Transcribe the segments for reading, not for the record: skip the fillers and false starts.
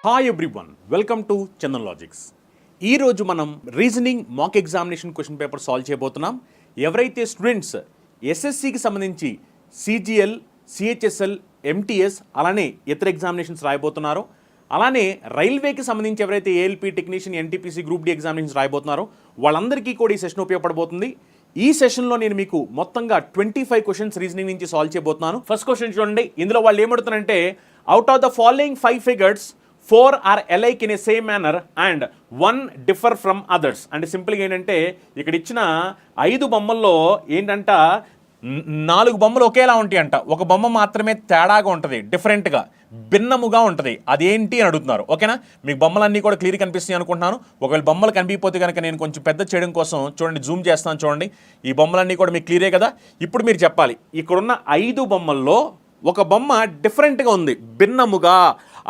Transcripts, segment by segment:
Hi everyone, welcome to Chandan logics. ఈరోజు మనం reasoning మాక్ examination question paper solve చేయబోతున్నాం. ఎవరైతే స్టూడెంట్స్ ఎస్ఎస్సికి సంబంధించి సిజిఎల్, సిహెచ్ఎస్ఎల్, ఎంటీఎస్ అలానే ఇతర ఎగ్జామినేషన్స్ రాయబోతున్నారో, అలానే రైల్వేకి సంబంధించి ఎవరైతే ALP technician, NTPC, group D examinations రాయబోతున్నారో వాళ్ళందరికీ కూడా ఈ సెషన్ ఉపయోగపడబోతుంది. ఈ సెషన్లో నేను మీకు మొత్తంగా 25 క్వశ్చన్స్ రీజనింగ్ నుంచి సాల్వ్ చేయబోతున్నాను. ఫస్ట్ క్వశ్చన్ చూడండి. ఇందులో వాళ్ళు ఏమడుతున్నారంటే, out of the following 5 figures 4 are alike in a same manner and 1 differ from others. అంటే సింపుల్గా ఏంటంటే, ఇక్కడ ఇచ్చిన 5 బొమ్మల్లో ఏంటంట 4 బొమ్మలు ఒకేలా ఉంటాయి అంట, ఒక బొమ్మ మాత్రమే తేడాగా ఉంటుంది, డిఫరెంట్గా భిన్నముగా ఉంటుంది. అదేంటి అని అడుగుతున్నారు. ఓకేనా? మీకు బొమ్మలన్నీ కూడా క్లియర్ కనిపిస్తాయి అనుకుంటున్నాను. ఒకవేళ బొమ్మలు కనిపించకపోతే కనుక నేను కొంచెం పెద్ద చేయడం కోసం చూడండి, జూమ్ చేస్తాను చూడండి. ఈ బొమ్మలన్నీ కూడా మీకు క్లియరే కదా. ఇప్పుడు మీరు చెప్పాలి, ఇక్కడున్న 5 బొమ్మల్లో ఒక బొమ్మ డిఫరెంట్గా ఉంది, భిన్నముగా,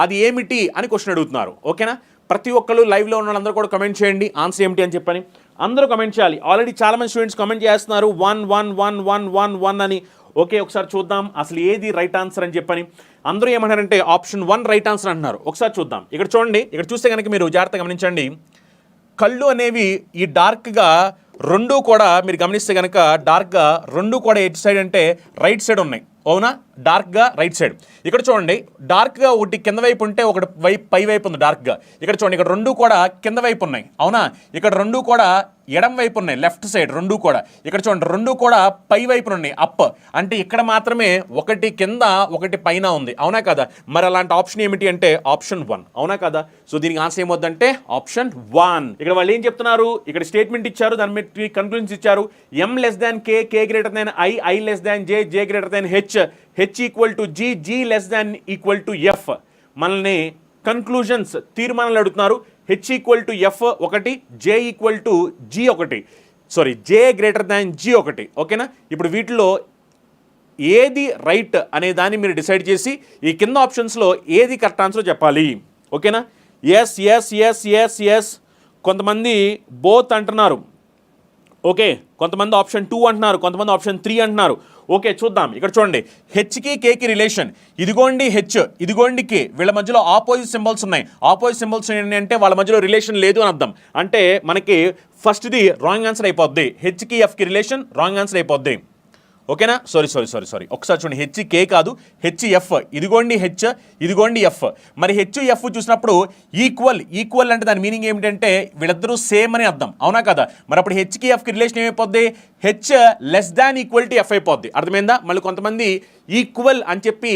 అది ఏమిటి అని క్వశ్చన్ అడుగుతున్నారు. ఓకేనా? ప్రతి ఒక్కరు లైవ్లో ఉన్న వాళ్ళందరూ కూడా కమెంట్ చేయండి ఆన్సర్ ఏమిటి అని చెప్పని. అందరూ కమెంట్ చేయాలి. ఆల్రెడీ చాలామంది స్టూడెంట్స్ కమెంట్ చేస్తున్నారు 1 1 1 1 1 1 అని. ఓకే, ఒకసారి చూద్దాం అసలు ఏది రైట్ ఆన్సర్ అని చెప్పని. అందరూ ఏమన్నారంటే ఆప్షన్ 1 రైట్ ఆన్సర్ అంటున్నారు. ఒకసారి చూద్దాం. ఇక్కడ చూడండి, ఇక్కడ చూస్తే కనుక మీరు జాగ్రత్తగా గమనించండి. కళ్ళు అనేవి ఈ డార్క్గా రెండు కూడా మీరు గమనిస్తే కనుక డార్క్గా రెండు కూడా ఎటు సైడ్ అంటే రైట్ సైడ్ ఉన్నాయి. అవునా? డార్క్గా రైట్ సైడ్. ఇక్కడ చూడండి, డార్క్గా ఒకటి కింద వైపు ఉంటే ఒకటి పై వైపు ఉంది డార్క్గా. ఇక్కడ చూడండి, ఇక్కడ రెండు కూడా కింద వైపు ఉన్నాయి. అవునా? ఇక్కడ రెండు కూడా ఎడం వైపు ఉన్నాయి, లెఫ్ట్ సైడ్ రెండు కూడా. ఇక్కడ చూడండి, రెండు కూడా పై వైపున ఉన్నాయి, అప్. అంటే ఇక్కడ మాత్రమే ఒకటి కింద ఒకటి పైన ఉంది. అవునా కదా? మరి అలాంటి ఆప్షన్ ఏమిటి అంటే ఆప్షన్ 1. అవునా కదా? సో దీనికి ఆన్సర్ ఏమవుద్దంటే ఆప్షన్ 1. ఇక్కడ వాళ్ళు ఏం చెప్తున్నారు, ఇక్కడ స్టేట్మెంట్ ఇచ్చారు, దాని మీద కన్క్లూజన్స్ ఇచ్చారు. M less than K, K greater than I less than J, J greater than H, H equal to G, G less than equal to F. మనల్ని కన్క్లూజన్స్, తీర్మానాలు అడుగుతున్నారు. H ఈక్వల్ టు F ఒకటి, J equal to G ఒకటి, sorry J greater than G ఒకటి. ఓకేనా? ఇప్పుడు వీటిలో ఏది రైట్ అనే దాన్ని మీరు డిసైడ్ చేసి ఈ కింద ఆప్షన్స్లో ఏది కరెక్ట్ ఆన్సర్ చెప్పాలి. ఓకేనా? Yes yes yes yes yes కొంతమంది బోత్ అంటున్నారు. ఓకే, కొంతమంది ఆప్షన్ 2 అంటున్నారు, కొంతమంది ఆప్షన్ 3 అంటున్నారు. ఓకే, చూద్దాం. ఇక్కడ చూడండి, హెచ్కి కేకి రిలేషన్. ఇదిగోండి హెచ్, ఇదిగోండి కే, వీళ్ళ మధ్యలో ఆపోజిట్ సింబల్స్ ఉన్నాయి. ఆపోజిట్ సింబల్స్ ఏంటంటే వాళ్ళ మధ్యలో రిలేషన్ లేదు అని అర్థం. అంటే మనకి ఫస్ట్ది రాంగ్ ఆన్సర్ అయిపోద్ది. హెచ్కి ఎఫ్కి రిలేషన్ రాంగ్ ఆన్సర్ అయిపోద్ది. ఓకేనా? సారీ ఒకసారి చూడండి, హెచ్ కే కాదు, హెచ్ ఎఫ్. ఇదిగోండి హెచ్, ఇదిగోండి ఎఫ్. మరి హెచ్ ఎఫ్ చూసినప్పుడు ఈక్వల్ అంటే దాని మీనింగ్ ఏమిటంటే వీళ్ళిద్దరూ సేమ్ అని అర్థం. అవునా కదా? మరి అప్పుడు హెచ్కి ఎఫ్కి రిలేషన్ ఏమైపోద్ది, H less than equal to F అయిపోద్ది. అర్థమైందా? మళ్ళీ కొంతమంది ఈక్వల్ అని చెప్పి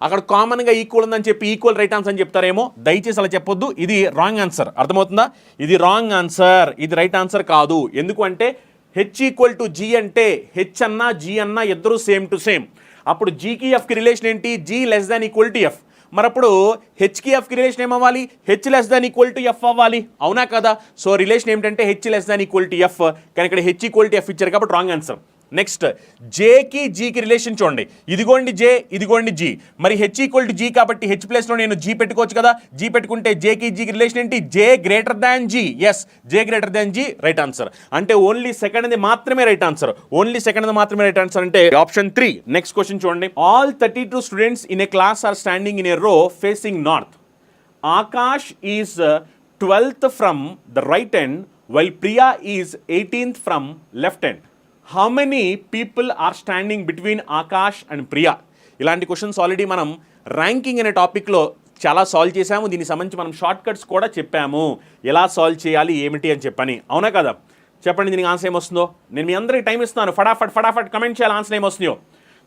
అక్కడ కామన్గా ఈక్వల్ ఉందని చెప్పి ఈక్వల్ రైట్ ఆన్సర్ అని చెప్తారేమో. దయచేసి అలా చెప్పొద్దు, ఇది రాంగ్ ఆన్సర్. అర్థమవుతుందా? ఇది రాంగ్ ఆన్సర్, ఇది రైట్ ఆన్సర్ కాదు. ఎందుకు అంటే హెచ్ ఈక్వల్ టు జీ అంటే హెచ్ అన్నా జీ అన్నా ఇద్దరు సేమ్ టు సేమ్. అప్పుడు జీకి ఎఫ్కి రిలేషన్ ఏంటి, G less than equal to F. మరి అప్పుడు హెచ్కి ఎఫ్కి రిలేషన్ ఏమవ్వాలి, H less than equal to F అవ్వాలి. అవునా కదా? సో రిలేషన్ ఏమిటంటే H less than equal to F. కానీ ఇక్కడ హెచ్ ఈక్వల్ టు ఎఫ్ ఇచ్చారు కాబట్టి రాంగ్ ఆన్సర్. నెక్స్ట్, జేకి జీకి రిలేషన్ చూడండి. ఇదిగోండి జే, ఇదిగోండి జీ. మరి హెచ్ ఈక్వల్ టు జీ కాబట్టి హెచ్ ప్లేస్లో నేను జీ పెట్టుకోవచ్చు కదా. జీ పెట్టుకుంటే జేకి జీకి రిలేషన్ ఏంటి, J greater than G. Yes, J greater than G right answer. అంటే ఓన్లీ సెకండ్ మాత్రమే రైట్ ఆన్సర్. ఓన్లీ సెకండ్ మాత్రమే రైట్ ఆన్సర్ అంటే ఆప్షన్ 3. నెక్స్ట్ క్వశ్చన్ చూడండి. All 32 students in a class are standing in a row facing north. Akash is 12th from the right end while Priya is 18th from left end. How many people are standing between Akash and Priya? ఇలాంటి questions already మనం ranking అనే టాపిక్లో చాలా solve చేసాము. దీనికి సంబంధించి మనం short cuts కూడా చెప్పాము, ఎలా సాల్వ్ చేయాలి ఏమిటి అని చెప్పని. అవునా కదా? చెప్పండి దీనికి ఆన్సర్ ఏమొస్తుందో. నేను మీ అందరికీ టైం ఇస్తున్నాను, ఫటాఫట్ కమెంట్ చేయాలి ఆన్సర్ ఏమొస్తుందో.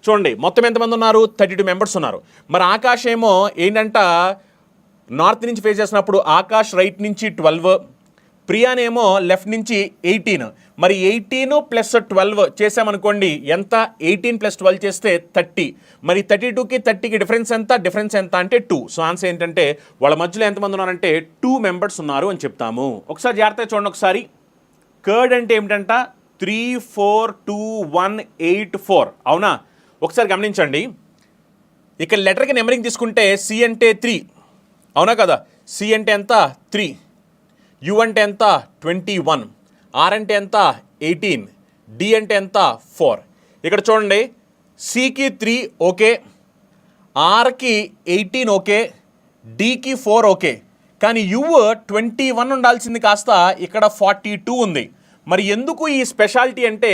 చూడండి, మొత్తం ఎంతమంది ఉన్నారు, 32 మెంబర్స్ ఉన్నారు. మరి ఆకాష్ ఏమో ఏంటంట నార్త్ నుంచి ఫేస్ చేసినప్పుడు ఆకాష్ రైట్ నుంచి 12, ప్రియానేమో లెఫ్ట్ నుంచి 18. మరి 18 ప్లస్ 12 చేసామనుకోండి ఎంత, 18 ప్లస్ 12 చేస్తే 30. మరి 32కి 30కి డిఫరెన్స్ ఎంత అంటే 2. సో ఆన్సర్ ఏంటంటే వాళ్ళ మధ్యలో ఎంతమంది ఉన్నారంటే 2 మెంబర్స్ ఉన్నారు అని చెప్తాము. ఒకసారి జాగ్రత్తగా చూడండి. ఒకసారి కర్డ్ అంటే ఏమిటంట 3 4 2 1 8 4. అవునా? ఒకసారి గమనించండి, ఇక్కడ లెటర్కి నెంబరింగ్ తీసుకుంటే సి అంటే 3. అవునా కదా? సి అంటే ఎంత 3, యు అంటే ఎంత 21, ఆర్ అంటే ఎంత 18, డి అంటే ఎంత 4. ఇక్కడ చూడండి, సికి 3 ఓకే, ఆర్కి 18 ఓకే, డికి 4 ఓకే. కానీ యు 21 ఉండాల్సింది కాస్త ఇక్కడ 42 ఉంది. మరి ఎందుకు ఈ స్పెషాలిటీ అంటే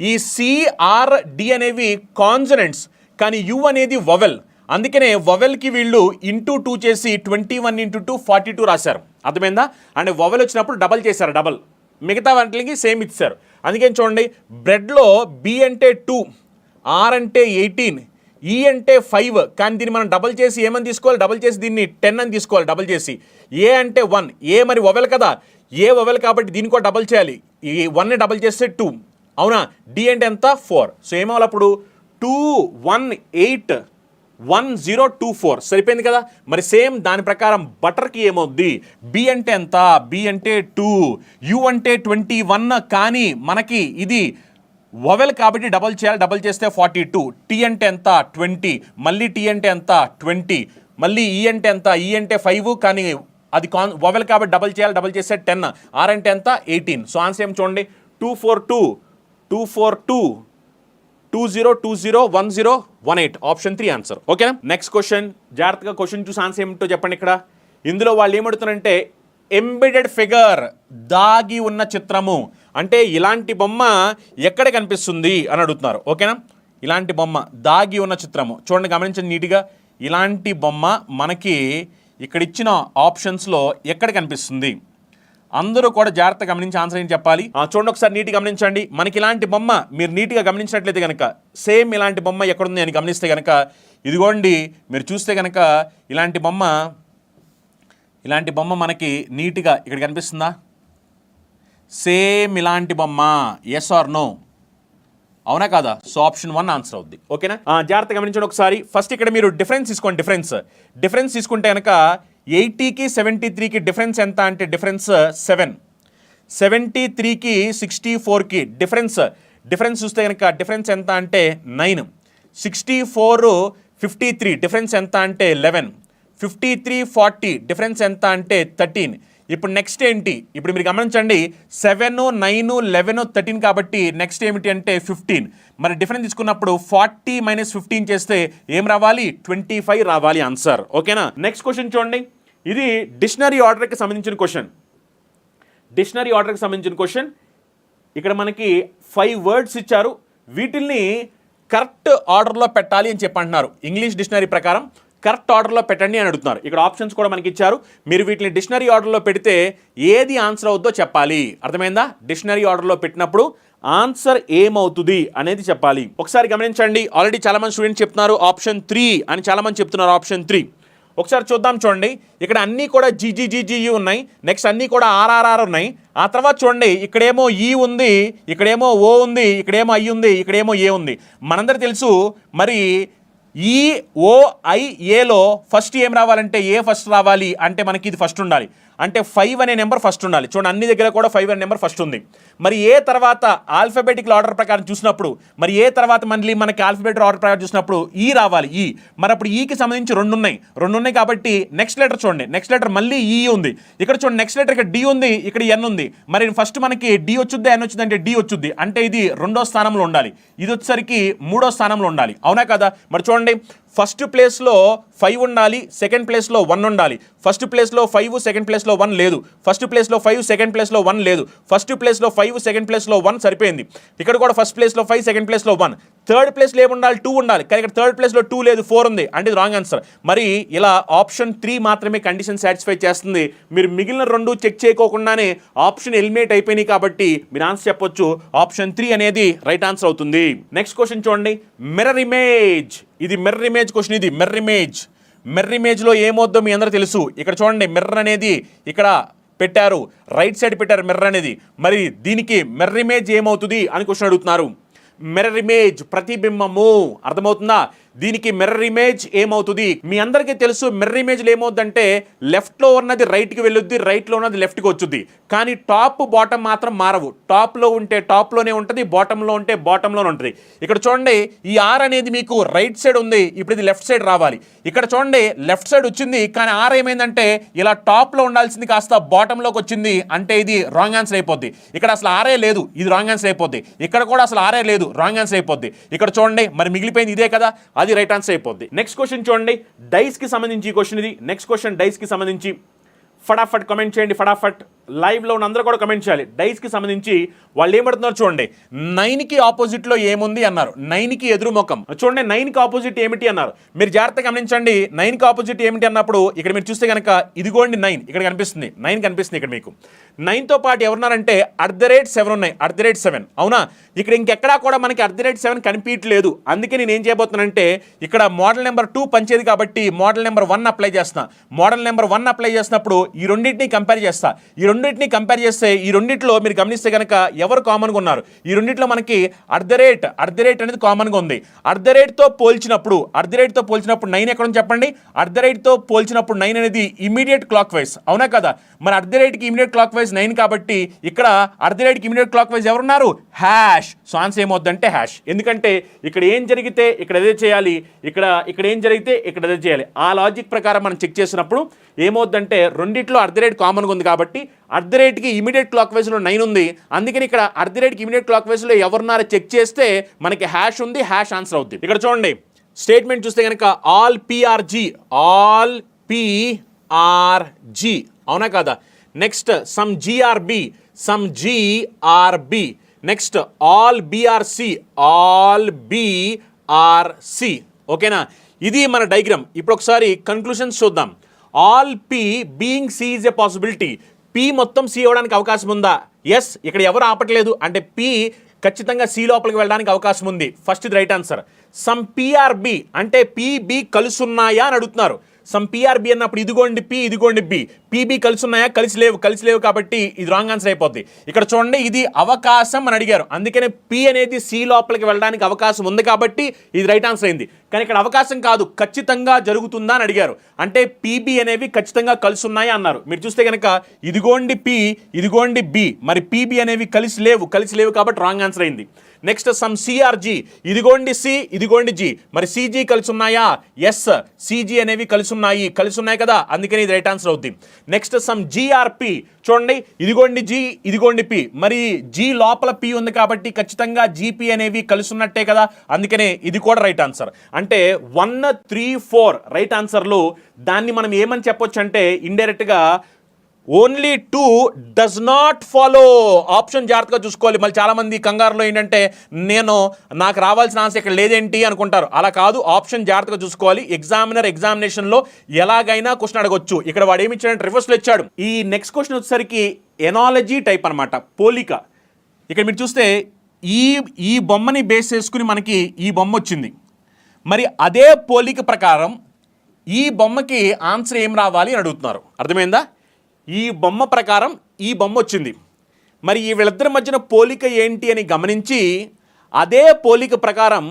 ఈ సిఆర్డి అనేవి కాన్సనెంట్స్, కానీ యు అనేది వవెల్. అందుకనే వవెల్కి వీళ్ళు ఇంటూ 2 చేసి 21 × 2 42 రాశారు. అర్థమైందా? అంటే వవెల్ వచ్చినప్పుడు డబల్ చేశారు, డబల్. మిగతా వాటికి సేమ్ ఇచ్చారు. అందుకని చూడండి, బ్రెడ్లో బి అంటే 2, ఆర్ అంటే 18, ఈ అంటే 5. కానీ దీన్ని మనం డబల్ చేసి ఏమని తీసుకోవాలి? డబల్ చేసి దీన్ని 10 అని తీసుకోవాలి డబల్ చేసి. ఏ అంటే 1, ఏ మరి వవెల్ కదా, ఏ వవెల్ కాబట్టి దీన్ని కూడా డబల్ చేయాలి. ఈ 1ని డబల్ చేస్తే 2, అవునా? డి అంటే ఎంత? 4. సో ఏమవ్వాలి అప్పుడు? 2181024 సరిపోయింది కదా. మరి సేమ్ దాని ప్రకారం బటర్కి ఏమవుద్ది? బి అంటే ఎంత? బి అంటే 2, యు అంటే 21, కానీ మనకి ఇది వవెల్ కాబట్టి డబల్ చేయాలి, డబల్ చేస్తే 42. టీ అంటే ఎంత? 20. మళ్ళీ టీ అంటే ఎంత? 20. మళ్ళీ ఈ అంటే ఎంత? ఈ అంటే 5, కానీ అది వవెల్ కాబట్టి డబల్ చేయాలి, డబల్ చేస్తే 10. ఆర్ అంటే ఎంత? 18. సో ఆన్సర్ ఏం చూడండి, 242 20201018 ఆప్షన్ 3 ఆన్సర్. ఓకేనా? నెక్స్ట్ క్వశ్చన్, జాగ్రత్తగా క్వశ్చన్ చూసి ఆన్సర్ ఏమిటో చెప్పండి. ఇక్కడ ఇందులో వాళ్ళు ఏమడుతున్నారంటే ఎంబెడెడ్ ఫిగర్, దాగి ఉన్న చిత్రము అంటే ఇలాంటి బొమ్మ ఎక్కడ కనిపిస్తుంది అని అడుగుతున్నారు. ఓకేనా? ఇలాంటి బొమ్మ దాగి ఉన్న చిత్రము చూడండి, గమనించండి నీట్గా. ఇలాంటి బొమ్మ మనకి ఇక్కడ ఇచ్చిన ఆప్షన్స్లో ఎక్కడ కనిపిస్తుంది? అందరూ కూడా జాగ్రత్త గమనించి ఆన్సర్ ఏం చెప్పాలి. చూడండి ఒకసారి నీట్గా గమనించండి. మనకి ఇలాంటి బొమ్మ మీరు నీట్గా గమనించినట్లయితే కనుక సేమ్ ఇలాంటి బొమ్మ ఎక్కడుంది అని గమనిస్తే కనుక ఇదిగోండి, మీరు చూస్తే కనుక ఇలాంటి బొమ్మ మనకి నీట్గా ఇక్కడ కనిపిస్తుందా? సేమ్ ఇలాంటి బొమ్మ. Yes or no? అవునా కాదా? సో ఆప్షన్ 1 ఆన్సర్ అవుద్ది. ఓకేనా? జాగ్రత్త గమనించండి ఒకసారి. ఫస్ట్ ఇక్కడ మీరు డిఫరెన్స్ తీసుకోండి. డిఫరెన్స్ తీసుకుంటే కనుక 80కి 73కి డిఫరెన్స్ ఎంత అంటే డిఫరెన్స్ 7. 73కి 64కి డిఫరెన్స్ చూస్తే కనుక డిఫరెన్స్ ఎంత అంటే 9. 64 53 డిఫరెన్స్ ఎంత అంటే 11. 53 40 డిఫరెన్స్ ఎంత అంటే 13. ఇప్పుడు నెక్స్ట్ ఏంటి? ఇప్పుడు మీరు గమనించండి, 7 9 11 13 కాబట్టి నెక్స్ట్ ఏమిటి అంటే 15. మరి డిఫరెన్స్ తీసుకున్నప్పుడు 40 - 15 చేస్తే ఏం రావాలి? 25 రావాలి ఆన్సర్. ఓకేనా? నెక్స్ట్ క్వశ్చన్ చూడండి. ఇది డిక్షనరీ ఆర్డర్కి సంబంధించిన క్వశ్చన్. ఇక్కడ మనకి 5 వర్డ్స్ ఇచ్చారు. వీటిల్ని కరెక్ట్ ఆర్డర్లో పెట్టాలి అని చెప్పంటున్నారు. ఇంగ్లీష్ డిక్షనరీ ప్రకారం కరెక్ట్ ఆర్డర్లో పెట్టండి అని అడుగుతున్నారు. ఇక్కడ ఆప్షన్స్ కూడా మనకి ఇచ్చారు. మీరు వీటిని డిక్షనరీ ఆర్డర్లో పెడితే ఏది ఆన్సర్ అవుద్దో చెప్పాలి. అర్థమైందా? డిక్షనరీ ఆర్డర్లో పెట్టినప్పుడు ఆన్సర్ ఏమవుతుంది అనేది చెప్పాలి. ఒకసారి గమనించండి. ఆల్రెడీ చాలామంది స్టూడెంట్స్ చెప్తున్నారు ఆప్షన్ 3 అని, చాలామంది చెప్తున్నారు ఆప్షన్ 3. ఒకసారి చూద్దాం. చూడండి, ఇక్కడ అన్నీ కూడా జీజీజీజీయు ఉన్నాయి. నెక్స్ట్ అన్నీ కూడా ఆర్ఆర్ఆర్ ఉన్నాయి. ఆ తర్వాత చూడండి, ఇక్కడేమో ఈ ఉంది, ఇక్కడేమో ఓ ఉంది, ఇక్కడేమో ఐ ఉంది, ఇక్కడేమో ఏ ఉంది. మనందరికీ తెలుసు మరి EOIAలో ఫస్ట్ ఏం రావాలంటే ఏ ఫస్ట్ రావాలి అంటే మనకి ఇది ఫస్ట్ ఉండాలి. అంటే 5 అనే నెంబర్ ఫస్ట్ ఉండాలి. చూడండి, అన్ని దగ్గర కూడా 5 అనే నెంబర్ ఫస్ట్ ఉంది. మరి ఏ తర్వాత ఆల్ఫాబెటికల్ ఆర్డర్ ప్రకారం చూసినప్పుడు, మరి ఏ తర్వాత మళ్ళీ మనకి ఆల్ఫాబెటికల్ ఆర్డర్ ప్రకారం చూసినప్పుడు ఈ రావాలి. ఈ మరి అప్పుడు ఈకి సంబంధించి రెండు ఉన్నాయి కాబట్టి నెక్స్ట్ లెటర్ చూడండి, నెక్స్ట్ లెటర్ మళ్ళీ ఈ ఉంది. ఇక్కడ చూడండి, నెక్స్ట్ లెటర్ ఇక్కడ డి ఉంది, ఇక్కడ ఎన్ ఉంది. మరి ఫస్ట్ మనకి డి వచ్చుద్ది, ఎన్ వచ్చింది అంటే డి వచ్చుద్ది. అంటే ఇది 2వ స్థానంలో ఉండాలి, ఇది వచ్చేసరికి 3వ స్థానంలో ఉండాలి. అవునా కదా? మరి చూడండి, ఫస్ట్ ప్లేస్లో 5 ఉండాలి, సెకండ్ ప్లేస్లో 1 ఉండాలి. ఫస్ట్ ప్లేస్లో 5, సెకండ్ ప్లేస్లో 1 లేదు. ఫస్ట్ ప్లేస్లో 5, సెకండ్ ప్లేస్లో 1 లేదు. ఫస్ట్ ప్లేస్లో 5, సెకండ్ ప్లేస్లో 1 సరిపోయింది. ఇక్కడ కూడా ఫస్ట్ ప్లేస్లో 5, సెకండ్ ప్లేస్లో 1. థర్డ్ ప్లేస్లో ఏముండాలి? 2 ఉండాలి. కానీ ఇక్కడ థర్డ్ ప్లేస్లో 2 లేదు, 4 ఉంది. అంటే ఇది రాంగ్ ఆన్సర్. మరి ఇలా ఆప్షన్ 3 మాత్రమే కండిషన్ సాటిస్ఫై చేస్తుంది. మీరు మిగిలిన 2 చెక్ చేయకోకుండానే ఆప్షన్ ఎలిమినేట్ అయిపోయినాయి కాబట్టి మీరు ఆన్సర్ చెప్పొచ్చు ఆప్షన్ 3 అనేది రైట్ ఆన్సర్ అవుతుంది. నెక్స్ట్ క్వశ్చన్ చూడండి, మిర్రర్ ఇమేజ్. ఇది మిర్రర్ ఇమేజ్ క్వశ్చన్. ఇది మిర్రర్ ఇమేజ్లో ఏమవుద్దో మీ అందరూ తెలుసు. ఇక్కడ చూడండి, మిర్రర్ అనేది ఇక్కడ పెట్టారు, రైట్ సైడ్ పెట్టారు మిర్రర్ అనేది. మరి దీనికి మిర్రర్ ఇమేజ్ ఏమవుతుంది అని క్వశ్చన్ అడుగుతున్నారు. మిర్రర్ ఇమేజ్ ప్రతిబింబము. అర్థమవుతుందా? దీనికి మిర్రర్ ఇమేజ్ ఏమవుతుంది? మీ అందరికీ తెలుసు మిర్రర్ ఇమేజ్లో ఏమవుతుందంటే లెఫ్ట్లో ఉన్నది రైట్కి వెళ్ళొద్ది, రైట్లో ఉన్నది లెఫ్ట్కి వచ్చుద్ది. కానీ టాప్ బాటమ్ మాత్రం మారవు. టాప్లో ఉంటే టాప్లోనే ఉంటుంది, బాటంలో ఉంటే బాటంలోనే ఉంటుంది. ఇక్కడ చూడండి, ఈ ఆర్ అనేది మీకు రైట్ సైడ్ ఉంది, ఇప్పుడు ఇది లెఫ్ట్ సైడ్ రావాలి. ఇక్కడ చూడండి, లెఫ్ట్ సైడ్ వచ్చింది, కానీ ఆర్ ఏమైందంటే ఇలా టాప్లో ఉండాల్సింది కాస్త బాటంలోకి వచ్చింది. అంటే ఇది రాంగ్ ఆన్సర్ అయిపోద్ది. ఇక్కడ అసలు ఆరే లేదు, ఇది రాంగ్ ఆన్సర్ అయిపోద్ది. ఇక్కడ కూడా అసలు ఆరే లేదు, రాంగ్ ఆన్సర్ అయిపోద్ది. ఇక్కడ చూడండి, మరి మిగిలిపోయింది ఇదే కదా, అది రైట్ ఆన్సర్ అయిపోద్ది. నెక్స్ట్ క్వశ్చన్ చూడండి, డైస్ కి సంబంధించి క్వశ్చన్ ఇది. నెక్స్ట్ క్వశ్చన్ డైస్ కి సంబంధించి ఫటాఫట్ కమెంట్ చేయండి, ఫటాఫట్ లైవ్లో ఉన్న అందరూ కూడా కమెంట్ చేయాలి. డైస్కి సంబంధించి వాళ్ళు ఏమడుతున్నారు చూడండి. 9కి ఆపోజిట్లో ఏముంది అన్నారు, 9కి ఎదురు ముఖం. చూడండి 9కి ఆపోజిట్ ఏమిటి అన్నారు. మీరు జాగ్రత్తగా గమనించండి. 9కి ఆపోజిట్ ఏమిటి అన్నప్పుడు ఇక్కడ మీరు చూస్తే కనుక ఇదిగోండి 9 ఇక్కడ కనిపిస్తుంది, 9 కనిపిస్తుంది ఇక్కడ మీకు. 9తో పాటు ఎవరున్నారంటే @7 ఉన్నాయి, @7. అవునా, ఇక్కడ ఇంకెక్కడా కూడా మనకి @7 కనిపించట్లేదు. అందుకే నేను ఏం చేయబోతున్నానంటే ఇక్కడ మోడల్ నెంబర్ 2 పంచేది కాబట్టి మోడల్ నెంబర్ 1 అప్లై చేస్తున్నా. మోడల్ నెంబర్ 1 అప్లై చేసినప్పుడు ఈ రెండింటిని కంపేర్ చేస్తా. ఈ రెండింటిని కంపేర్ చేస్తే ఈ రెండిట్లో మీరు గమనిస్తే కనుక ఎవరు కామన్గా ఉన్నారు, ఈ రెండిట్లో మనకి @@ అనేది కామన్గా ఉంది. @తో పోల్చినప్పుడు 9 ఎక్కడ ఉంది చెప్పండి. @తో పోల్చినప్పుడు 9 అనేది ఇమీడియట్ క్లాక్ వైజ్, అవునా కదా. మరి @కి ఇమీడియట్ క్లాక్ వైజ్ 9 కాబట్టి ఇక్కడ @కి ఇమీడియట్ క్లాక్ వైజ్ ఎవరున్నారు, హ్యాష్. సో ఆన్సర్ ఏమవుద్దంటే హ్యాష్. ఎందుకంటే ఇక్కడ ఏం జరిగితే ఇక్కడ అదే చేయాలి, ఇక్కడ ఏం జరిగితే ఇక్కడ అదే చేయాలి. ఆ లాజిక్ ప్రకారం మనం చెక్ చేసినప్పుడు ఏమవుద్దంటే రెండిట్లో @. కామన్గా ఉంది కాబట్టి @కి ఇమీడియట్ క్లాక్ వైజ్లో 9 ఉంది. అందుకని ఇక్కడ @కి ఇమీడియట్ క్లాక్ వైజ్లో ఎవరున్నారో చెక్ చేస్తే మనకి హ్యాష్ ఉంది, హ్యాష్ ఆన్సర్ అవుతుంది. ఇక్కడ చూడండి స్టేట్మెంట్ చూస్తే కనుక ఆల్ పిఆర్జీ, అవునా కదా. Next some GRB, next all BRC, ఓకేనా. ఇది మన డయాగ్రామ్. ఇప్పుడు ఒకసారి కన్క్లూషన్స్ చూద్దాం. All P being C is a possibility. P మొత్తం సి అవ్వడానికి అవకాశం ఉందా? ఎస్. ఇక్కడ ఎవరు ఆపట్లేదు అంటే పి ఖచ్చితంగా సి లోపలికి వెళ్ళడానికి అవకాశం ఉంది. ఫస్ట్ ఇది రైట్ ఆన్సర్. సమ్ పిఆర్బి అంటే పిబి కలుసున్నాయా అని అడుగుతున్నారు. సమ్ పిఆర్బి అన్నప్పుడు ఇదిగోండి పి, ఇదిగోండి బి. పిబి కలిసి ఉన్నాయా? కలిసి లేవు కాబట్టి ఇది రాంగ్ ఆన్సర్ అయిపోద్ది. ఇక్కడ చూడండి ఇది అవకాశం అని అడిగారు, అందుకనే పి అనేది సి లోపలికి వెళ్ళడానికి అవకాశం ఉంది కాబట్టి ఇది రైట్ ఆన్సర్ అయింది. కానీ ఇక్కడ అవకాశం కాదు, ఖచ్చితంగా జరుగుతుందా అని అడిగారు. అంటే పిబి అనేవి ఖచ్చితంగా కలిసి ఉన్నాయా అన్నారు. మీరు చూస్తే కనుక ఇదిగోండి పి, ఇదిగోండి బి. మరి పిబి అనేవి కలిసి లేవు కాబట్టి రాంగ్ ఆన్సర్ అయింది. నెక్స్ట్ సమ్ సిఆర్జీ, ఇదిగోండి సి, ఇదిగోండి జీ. మరి సిజీ కలిసి ఉన్నాయా? ఎస్, సిజీ అనేవి కలిసి ఉన్నాయి కదా, అందుకని ఇది రైట్ ఆన్సర్ అవుతుంది. నెక్స్ట్ సమ్ జిఆర్పి, చూడండి ఇదిగోండి జీ, ఇదిగోండి పి. మరి జీ లోపల పి ఉంది కాబట్టి ఖచ్చితంగా జీపీ అనేవి కలిసి ఉన్నట్టే కదా, అందుకనే ఇది కూడా రైట్ ఆన్సర్. అంటే 1, 3, 4 రైట్ ఆన్సర్లు. దాన్ని మనం ఏమని చెప్పొచ్చు అంటే ఇండైరెక్ట్గా only 2 does not follow. Option జాగ్రత్తగా చూసుకోవాలి. మళ్ళీ చాలామంది కంగారులో ఏంటంటే నాకు రావాల్సిన ఆన్సర్ ఇక్కడ లేదేంటి అనుకుంటారు. అలా కాదు, ఆప్షన్ జాగ్రత్తగా చూసుకోవాలి. ఎగ్జామినేషన్లో ఎలాగైనా క్వశ్చన్ అడగొచ్చు. ఇక్కడ వాడు ఏమి ఇచ్చాడంటే రివర్స్లో ఇచ్చాడు. ఈ నెక్స్ట్ క్వశ్చన్ వచ్చేసరికి ఎనాలజీ టైప్ అనమాట, పోలిక. ఇక్కడ మీరు చూస్తే ఈ బొమ్మని బేస్ చేసుకుని మనకి ఈ బొమ్మ వచ్చింది. మరి అదే పోలిక ప్రకారం ఈ బొమ్మకి ఆన్సర్ ఏం రావాలి అని అడుగుతున్నారు. అర్థమైందా? ఈ బొమ్మ ప్రకారం ఈ బొమ్మ వచ్చింది. మరి ఈ వీళ్ళిద్దరి మధ్యన పోలిక ఏంటి అని గమనించి అదే పోలిక ప్రకారం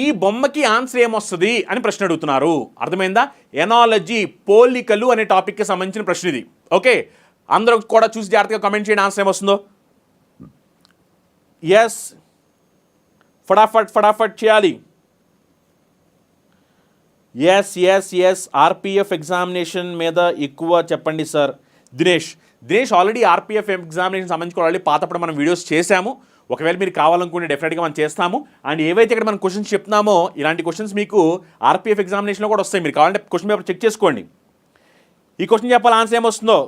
ఈ బొమ్మకి ఆన్సర్ ఏమొస్తుంది అని ప్రశ్న అడుగుతున్నారు. అర్థమైందా? ఎనాలజీ, పోలికలు అనే టాపిక్కి సంబంధించిన ప్రశ్న ఇది. ఓకే, అందరూ కూడా చూసి జాగ్రత్తగా కామెంట్ చేయండి ఆన్సర్ ఏమొస్తుందో. ఎస్, ఫటాఫట్ చేయాలి. ఎస్ ఆర్పిఎఫ్ ఎగ్జామినేషన్ మీద ఎక్కువ చెప్పండి sir. Dinesh already RPF examination సంబంధించి ఆల్రెడీ పాతప్పుడు మనం వీడియోస్ చేశాము. ఒకవేళ మీరు కావాలనుకుంటే డెఫినెట్గా మనం చేస్తాము. అండ్ ఏవైతే ఇక్కడ మనం క్వశ్చన్స్ చెప్తున్నామో ఇలాంటి క్వశ్చన్స్ మీకు ఆర్పిఎఫ్ ఎగ్జామినేషన్లో కూడా వస్తాయి. మీరు కావాలంటే క్వశ్చన్ పేపర్ చెక్ చేసుకోండి. ఈ క్వశ్చన్ చెప్పాలి ఆన్సర్ ఏమొస్తుందో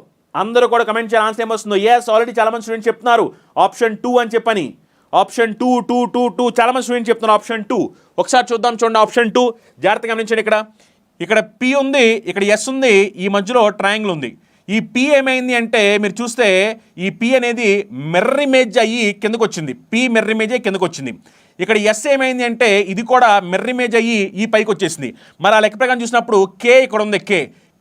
అందరూ కూడా కమెంట్ చేయాలి ఆన్సర్ ఏమొస్తుందో. ఎస్, ఆల్రెడీ చాలామంది స్టూడెంట్స్ చెప్తున్నారు ఆప్షన్ 2 అని చెప్పని. ఆప్షన్ 2 చాలామంది స్టూడెంట్స్ చెప్తున్నారు ఆప్షన్ 2. ఒకసారి చూడండి ఆప్షన్ 2 జాగ్రత్తగా గమనించండి. ఇక్కడ పి ఉంది, ఇక్కడ ఎస్ ఉంది, ఈ మధ్యలో ట్రయాంగిల్ ఉంది. ఈ పి ఏమైంది అంటే మీరు చూస్తే ఈ పి అనేది మిర్రర్ ఇమేజ్ అయ్యి కిందకు వచ్చింది. పి మిర్రర్ ఇమేజ్ అయ్యి కిందకు వచ్చింది. ఇక్కడ ఎస్ ఏమైంది అంటే ఇది కూడా మిర్రర్ ఇమేజ్ అయ్యి ఈ పైకి వచ్చేసింది. మరి ఆ లెక్క ప్రకారం చూసినప్పుడు కే ఇక్కడ ఉంది.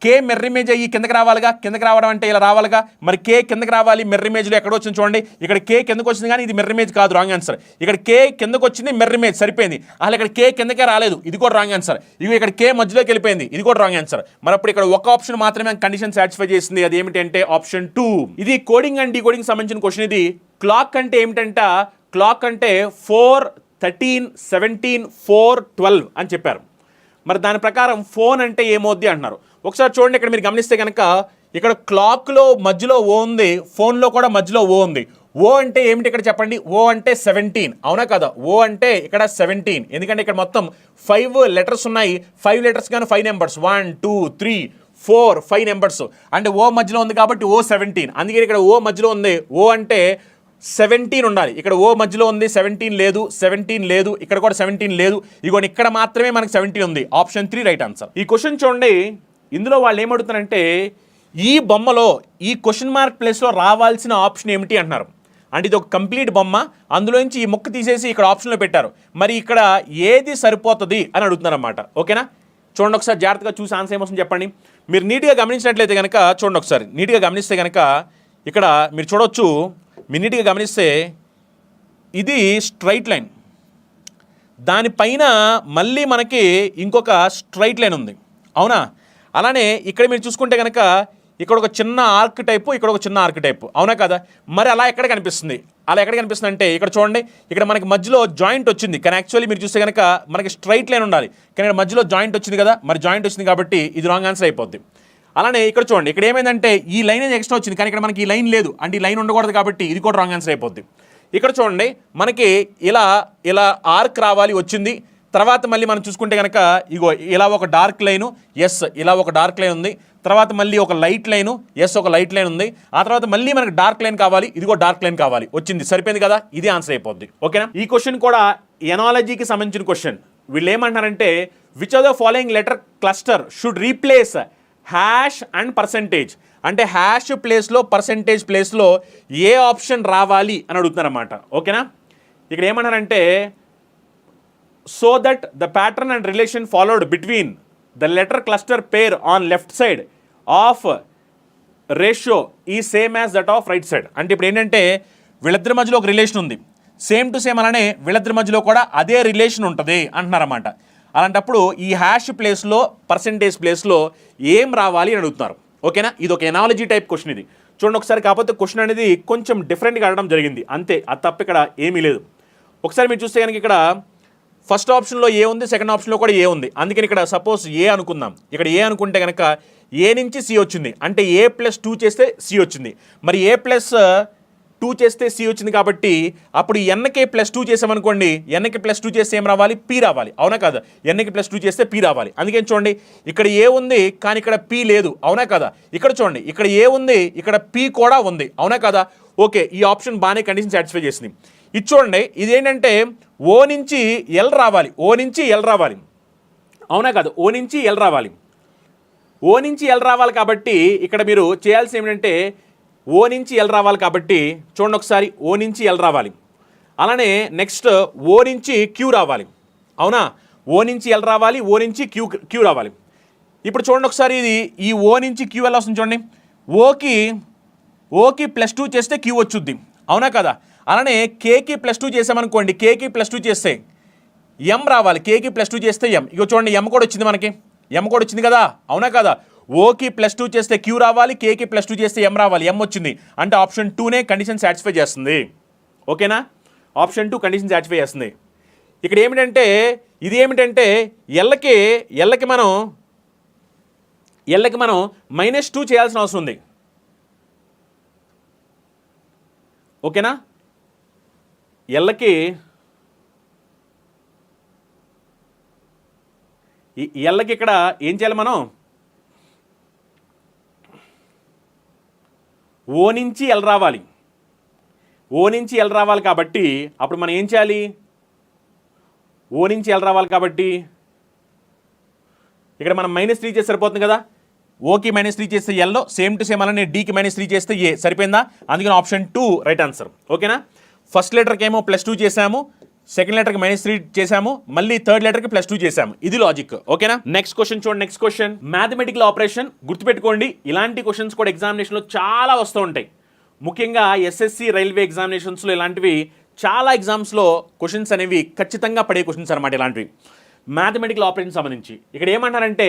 కే మిర్రర్ ఇమేజ్ అయ్యి కిందకి రావాలిగా. కిందకి రావడం అంటే ఇలా రావాలిగా. మరి కే కిందకి రావాలి. మిర్రర్ ఇమేజ్లో ఎక్కడ వచ్చింది చూడండి. ఇక్కడ కే కిందకు వచ్చింది కానీ ఇది మిర్రర్ ఇమేజ్ కాదు, రాంగ్ ఆన్సర్. ఇక్కడ కే కిందకు వచ్చింది, మిర్రర్ ఇమేజ్ సరిపోయింది. అసలు ఇక్కడ కే కిందకే రాలేదు, ఇది కూడా రాంగ్ ఆన్సర్. ఇవి ఇక్కడ కే మధ్యలోకి వెళ్ళిపోయింది, ఇది కూడా రాంగ్ ఆన్సర్. మరి అప్పుడు ఇక్కడ ఒక ఆప్షన్ మాత్రమే కండిషన్ సాటిస్ఫై చేసింది, అది ఏమిటంటే ఆప్షన్ 2. ఇది కోడింగ్ అండ్ డీకోడింగ్ సంబంధించిన క్వశ్చన్. ఇది క్లాక్ అంటే ఏమిటంట, క్లాక్ అంటే 4, 13, 17, 4, 12 అని చెప్పారు. మరి దాని ప్రకారం ఫోన్ అంటే ఏమవుద్ది అంటున్నారు. ఒకసారి చూడండి, ఇక్కడ మీరు గమనిస్తే కనుక ఇక్కడ క్లాక్లో మధ్యలో ఓ ఉంది, ఫోన్లో కూడా మధ్యలో ఓ ఉంది. ఓ అంటే ఏమిటి ఇక్కడ చెప్పండి. ఓ అంటే 17, అవునా కదా. ఓ అంటే ఇక్కడ 17, ఎందుకంటే ఇక్కడ మొత్తం 5 లెటర్స్ ఉన్నాయి. 5 లెటర్స్ కానీ 5 నెంబర్స్ 1, 2, 3, 5 నెంబర్స్ అంటే ఓ మధ్యలో ఉంది కాబట్టి ఓ 17, అందుకని ఇక్కడ ఓ మధ్యలో ఉంది, ఓ అంటే 17 ఉండాలి. ఇక్కడ ఓ మధ్యలో ఉంది 17 లేదు, 17 లేదు, ఇక్కడ కూడా 17 లేదు, ఇగోండి ఇక్కడ మాత్రమే మనకి 17 ఉంది. Option 3 right answer. ఈ క్వశ్చన్ చూడండి, ఇందులో వాళ్ళు ఏమడుగుతారంటే ఈ బొమ్మలో ఈ క్వశ్చన్ మార్క్ ప్లేస్లో రావాల్సిన ఆప్షన్ ఏమిటి అంటున్నారు. అంటే ఇది ఒక కంప్లీట్ బొమ్మ, అందులోంచి ఈ ముక్క తీసేసి ఇక్కడ ఆప్షన్లో పెట్టారు, మరి ఇక్కడ ఏది సరిపోతుంది అని అడుగుతున్నారు అన్నమాట. ఓకేనా, చూడండి ఒకసారి జాగ్రత్తగా చూసి ఆన్సర్ ఏమొస్తుంది చెప్పండి. మీరు నీట్గా గమనించినట్లయితే కనుక చూడండి, ఒకసారి నీట్గా గమనిస్తే కనుక ఇక్కడ మీరు చూడవచ్చు, మీరు నీట్గా గమనిస్తే ఇది స్ట్రైట్ లైన్, దానిపైన మళ్ళీ మనకి ఇంకొక స్ట్రైట్ లైన్ ఉంది, అవునా. అలానే ఇక్కడ మీరు చూసుకుంటే కనుక ఇక్కడ ఒక చిన్న ఆర్క్ టైపు, ఇక్కడ ఒక చిన్న ఆర్క్ టైపు, అవునా కదా. మరి అలా ఎక్కడ కనిపిస్తుంది, అలా ఎక్కడ కనిపిస్తుంది అంటే ఇక్కడ చూడండి, ఇక్కడ మనకి మధ్యలో జాయింట్ వచ్చింది, కానీ యాక్చువల్లీ మీరు చూస్తే కనుక మనకి స్ట్రైట్ లైన్ ఉండాలి, కానీ ఇక్కడ మధ్యలో జాయింట్ వచ్చింది కదా, మరి జాయింట్ వచ్చింది కాబట్టి ఇది రాంగ్ ఆన్సర్ అయిపోద్ది. అలానే ఇక్కడ చూడండి, ఇక్కడ ఏమైందంటే ఈ లైన్ అనేది ఎక్స్ట్రా వచ్చింది, కానీ ఇక్కడ మనకి ఈ లైన్ లేదు, అంటే ఈ లైన్ ఉండకూడదు కాబట్టి ఇది కూడా రాంగ్ ఆన్సర్ అయిపోద్ది. ఇక్కడ చూడండి, మనకి ఇలా ఇలా ఆర్క్ రావాలి వచ్చింది, తర్వాత మళ్ళీ మనం చూసుకుంటే కనుక ఇగో ఇలా ఒక డార్క్ లైను, ఎస్ ఇలా ఒక డార్క్ లైన్ ఉంది, తర్వాత మళ్ళీ ఒక లైట్ లైను, ఎస్ ఒక లైట్ లైన్ ఉంది, ఆ తర్వాత మళ్ళీ మనకు డార్క్ లైన్ కావాలి, ఇదిగో డార్క్ లైన్ కావాలి, వచ్చింది, సరిపోయింది కదా, ఇది ఆన్సర్ అయిపోద్ది. ఓకేనా. ఈ క్వశ్చన్ కూడా ఎనాలజీకి సంబంధించిన క్వశ్చన్. వీళ్ళు ఏమంటారంటే which of the following letter cluster should replace hash and percentage, అంటే హ్యాష్ ప్లేస్లో పర్సెంటేజ్ ప్లేస్లో ఏ ఆప్షన్ రావాలి అని అడుగుతున్నారన్నమాట. ఓకేనా. ఇక్కడ ఏమన్నారంటే so that the pattern and relation followed between the letter cluster pair on left side of ratio is same as that of right side. అంటే ఇప్పుడు ఏంటంటే వీళ్ళిద్దరి మధ్యలో ఒక రిలేషన్ ఉంది, సేమ్ టు సేమ్, అలానే వీళ్ళిద్దరి మధ్యలో కూడా అదే రిలేషన్ ఉంటుంది అంటున్నారన్నమాట. అలాంటప్పుడు ఈ హ్యాష్ ప్లేస్లో పర్సెంటేజ్ ప్లేస్లో ఏం రావాలి అని అడుగుతున్నారు. ఓకేనా, ఇది ఒక ఎనాలజీ టైప్ క్వశ్చన్. ఇది చూడండి ఒకసారి, కాకపోతే క్వశ్చన్ అనేది కొంచెం డిఫరెంట్గా అడగడం జరిగింది అంతే, అది తప్ప ఇక్కడ ఏమీ లేదు. ఒకసారి మీరు చూస్తే కనుక ఇక్కడ ఫస్ట్ ఆప్షన్లో ఏ ఉంది, సెకండ్ ఆప్షన్లో కూడా ఏ ఉంది, అందుకని ఇక్కడ సపోజ్ ఏ అనుకుందాం. ఇక్కడ ఏ అనుకుంటే కనుక ఏ నుంచి సి వచ్చింది, అంటే A+2 చేస్తే సి వచ్చింది, మరి A+2 చేస్తే సి వచ్చింది కాబట్టి అప్పుడు ఎన్కి +2 చేసామనుకోండి, ఎన్కి +2 చేస్తే ఏం రావాలి, పి రావాలి, అవునా కదా. ఎన్కి +2 చేస్తే పి రావాలి, అందుకని చూడండి ఇక్కడ ఏ ఉంది కానీ ఇక్కడ పి లేదు, అవునా కదా. ఇక్కడ చూడండి, ఇక్కడ ఏ ఉంది, ఇక్కడ పి కూడా ఉంది, అవునా కదా. ఓకే, ఈ ఆప్షన్ బాగానే కండిషన్ సాటిస్ఫై చేసింది. ఇది చూడండి, ఇదేంటంటే ఓ నుంచి ఎల్ రావాలి, ఓ నుంచి ఎల్ రావాలి, అవునా కాదు, ఓ నుంచి ఎల్ రావాలి, ఓ నుంచి ఎల్ రావాలి కాబట్టి ఇక్కడ మీరు చేయాల్సి ఏమిటంటే ఓ నుంచి ఎల్ రావాలి కాబట్టి చూడండి ఒకసారి, ఓ నుంచి ఎల్ రావాలి, అలానే నెక్స్ట్ ఓ నుంచి క్యూ రావాలి, అవునా. ఓ నుంచి ఎల్ రావాలి, ఓ నుంచి క్యూ రావాలి. ఇప్పుడు చూడండి ఒకసారి, ఇది ఈ ఓ నుంచి క్యూ ఎలా వస్తుంది చూడండి, ఓకి +2 చేస్తే క్యూ వచ్చుద్ది, అవునా కదా. అలానే కేకి +2 చేసామనుకోండి, కేకి +2 చేస్తే ఎం రావాలి, కేకి +2 చేస్తే ఎం, ఇగో చూడండి ఎం కూడా వచ్చింది మనకి, ఎం కూడా వచ్చింది కదా, అవునా కదా. ఓకి +2 చేస్తే క్యూ రావాలి, కేకి +2 చేస్తే ఎం రావాలి, ఎం వచ్చింది, అంటే ఆప్షన్ 2నే కండిషన్ సాటిస్ఫై చేస్తుంది. ఓకేనా, ఆప్షన్ 2 కండిషన్ సాటిస్ఫై చేస్తుంది. ఇక్కడ ఏమిటంటే ఇది ఏమిటంటే ఎల్లకి మనం -2 చేయాల్సిన అవసరం ఉంది. ఓకేనా, ఎల్లకి ఇక్కడ ఏం చేయాలి, మనం ఓ నుంచి ఎల్ రావాలి, ఓ నుంచి ఎల్ రావాలి కాబట్టి అప్పుడు మనం ఏం చేయాలి, ఓ నుంచి ఎల్ రావాలి కాబట్టి ఇక్కడ మనం -3 చేస్తే సరిపోతుంది కదా. ఓకి -3 చేస్తే ఎల్లో, సేమ్ టు సేమ్ అలానే డీకి -3 చేస్తే ఏ, సరిపోయిందా. అందుకని ఆప్షన్ 2 రైట్ ఆన్సర్. ఓకేనా, ఫస్ట్ లెటర్కి ఏమో +2 చేసాము, సెకండ్ లెటర్కి -3 చేసాము, మళ్ళీ థర్డ్ లెటర్కి +2 చేసాము, ఇది లాజిక్. ఓకేనా. నెక్స్ట్ క్వశ్చన్ చూడండి, నెక్స్ట్ క్వశ్చన్ మ్యాథమెటికల్ ఆపరేషన్. గుర్తుపెట్టుకోండి, ఇలాంటి క్వశ్చన్స్ కూడా ఎగ్జామినేషన్లో చాలా వస్తూ ఉంటాయి, ముఖ్యంగా ఎస్ఎస్సి రైల్వే ఎగ్జామినేషన్స్లో ఇలాంటివి చాలా ఎగ్జామ్స్లో క్వశ్చన్స్ అనేవి ఖచ్చితంగా పడే క్వశ్చన్స్ అనమాట. ఇలాంటివి మ్యాథమెటికల్ ఆపరేషన్ సంబంధించి ఇక్కడ ఏమంటారంటే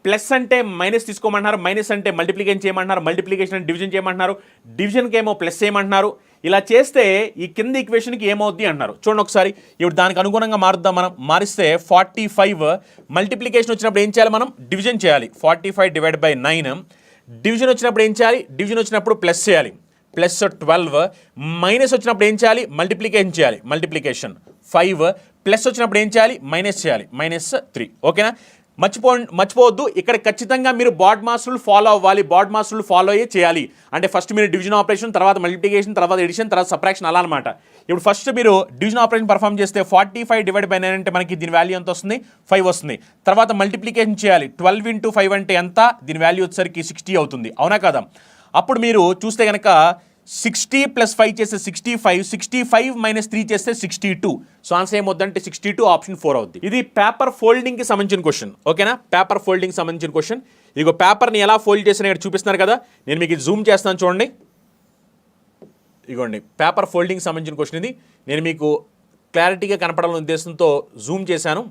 ప్లస్ అంటే మైనస్ తీసుకోమంటున్నారు, మైనస్ అంటే మల్టిప్లికేషన్ చేయమంటున్నారు, మల్టిప్లికేషన్ అంటే డివిజన్ చేయమంటున్నారు, డివిజన్కి ఏమో ప్లస్ చేయమంటున్నారు. ఇలా చేస్తే ఈ కింద ఈక్వేషన్కి ఏమవుద్ది అంటున్నారు. చూడండి ఒకసారి, ఇప్పుడు దానికి అనుగుణంగా మారుద్దాం. మనం మారిస్తే 45 మల్టిప్లికేషన్ వచ్చినప్పుడు ఏం చేయాలి, మనం డివిజన్ చేయాలి. 45/9. డివిజన్ వచ్చినప్పుడు ఏం చేయాలి, డివిజన్ వచ్చినప్పుడు ప్లస్ చేయాలి, +12. మైనస్ వచ్చినప్పుడు ఏం చేయాలి, మల్టిప్లికేషన్ చేయాలి, మల్టిప్లికేషన్ 5. ప్లస్ వచ్చినప్పుడు ఏం చేయాలి, మైనస్ చేయాలి, -3. ఓకేనా. మర్చిపోవద్దు. ఇక్కడ ఖచ్చితంగా మీరు బాడ్ మాస్ రూల్ ఫాలో అవ్వాలి. బాడ్ మాస్ రూల్ ఫాలో అయ్యే చేయాలి. అంటే ఫస్ట్ మీరు డివిజన్ ఆపరేషన్, తర్వాత మల్టిప్లికేషన్, తర్వాత ఎడిషన్, తర్వాత సబ్ట్రాక్షన్ అలా అనమాట. ఇప్పుడు ఫస్ట్ మీరు డివిజన్ ఆపరేషన్ పర్ఫామ్ చేస్తే 45/9 అంటే మనకి దీని వాల్యూ ఎంత వస్తుంది? 5 వస్తుంది. తర్వాత మల్టిప్లికేషన్ చేయాలి. 12 × 5 అంటే ఎంత? దీని వాల్యూ వచ్చేసరికి 60 అవుతుంది. అవునా కదా? అప్పుడు మీరు చూస్తే కనుక 60 + 5 చేస్తే 65, 65 - 3 చేస్తే 62. సో ఆన్సర్ ఏమవుద్దంటే 62, ఆప్షన్ 4 అవుద్ది. ఇది పేపర్ ఫోల్డింగ్కి సంబంధించిన క్వశ్చన్. ఓకేనా? పేపర్ ఫోల్డింగ్కి సంబంధించిన క్వశ్చన్. ఇదిగో పేపర్ని ఎలా ఫోల్డ్ చేసినా ఇక్కడ చూపిస్తున్నారు కదా, నేను మీకు జూమ్ చేస్తాను చూడండి. ఇదిగోండి పేపర్ ఫోల్డింగ్కి సంబంధించిన క్వశ్చన్ ఇది. నేను మీకు క్లారిటీగా కనపడాలనే ఉద్దేశంతో జూమ్ చేశాను.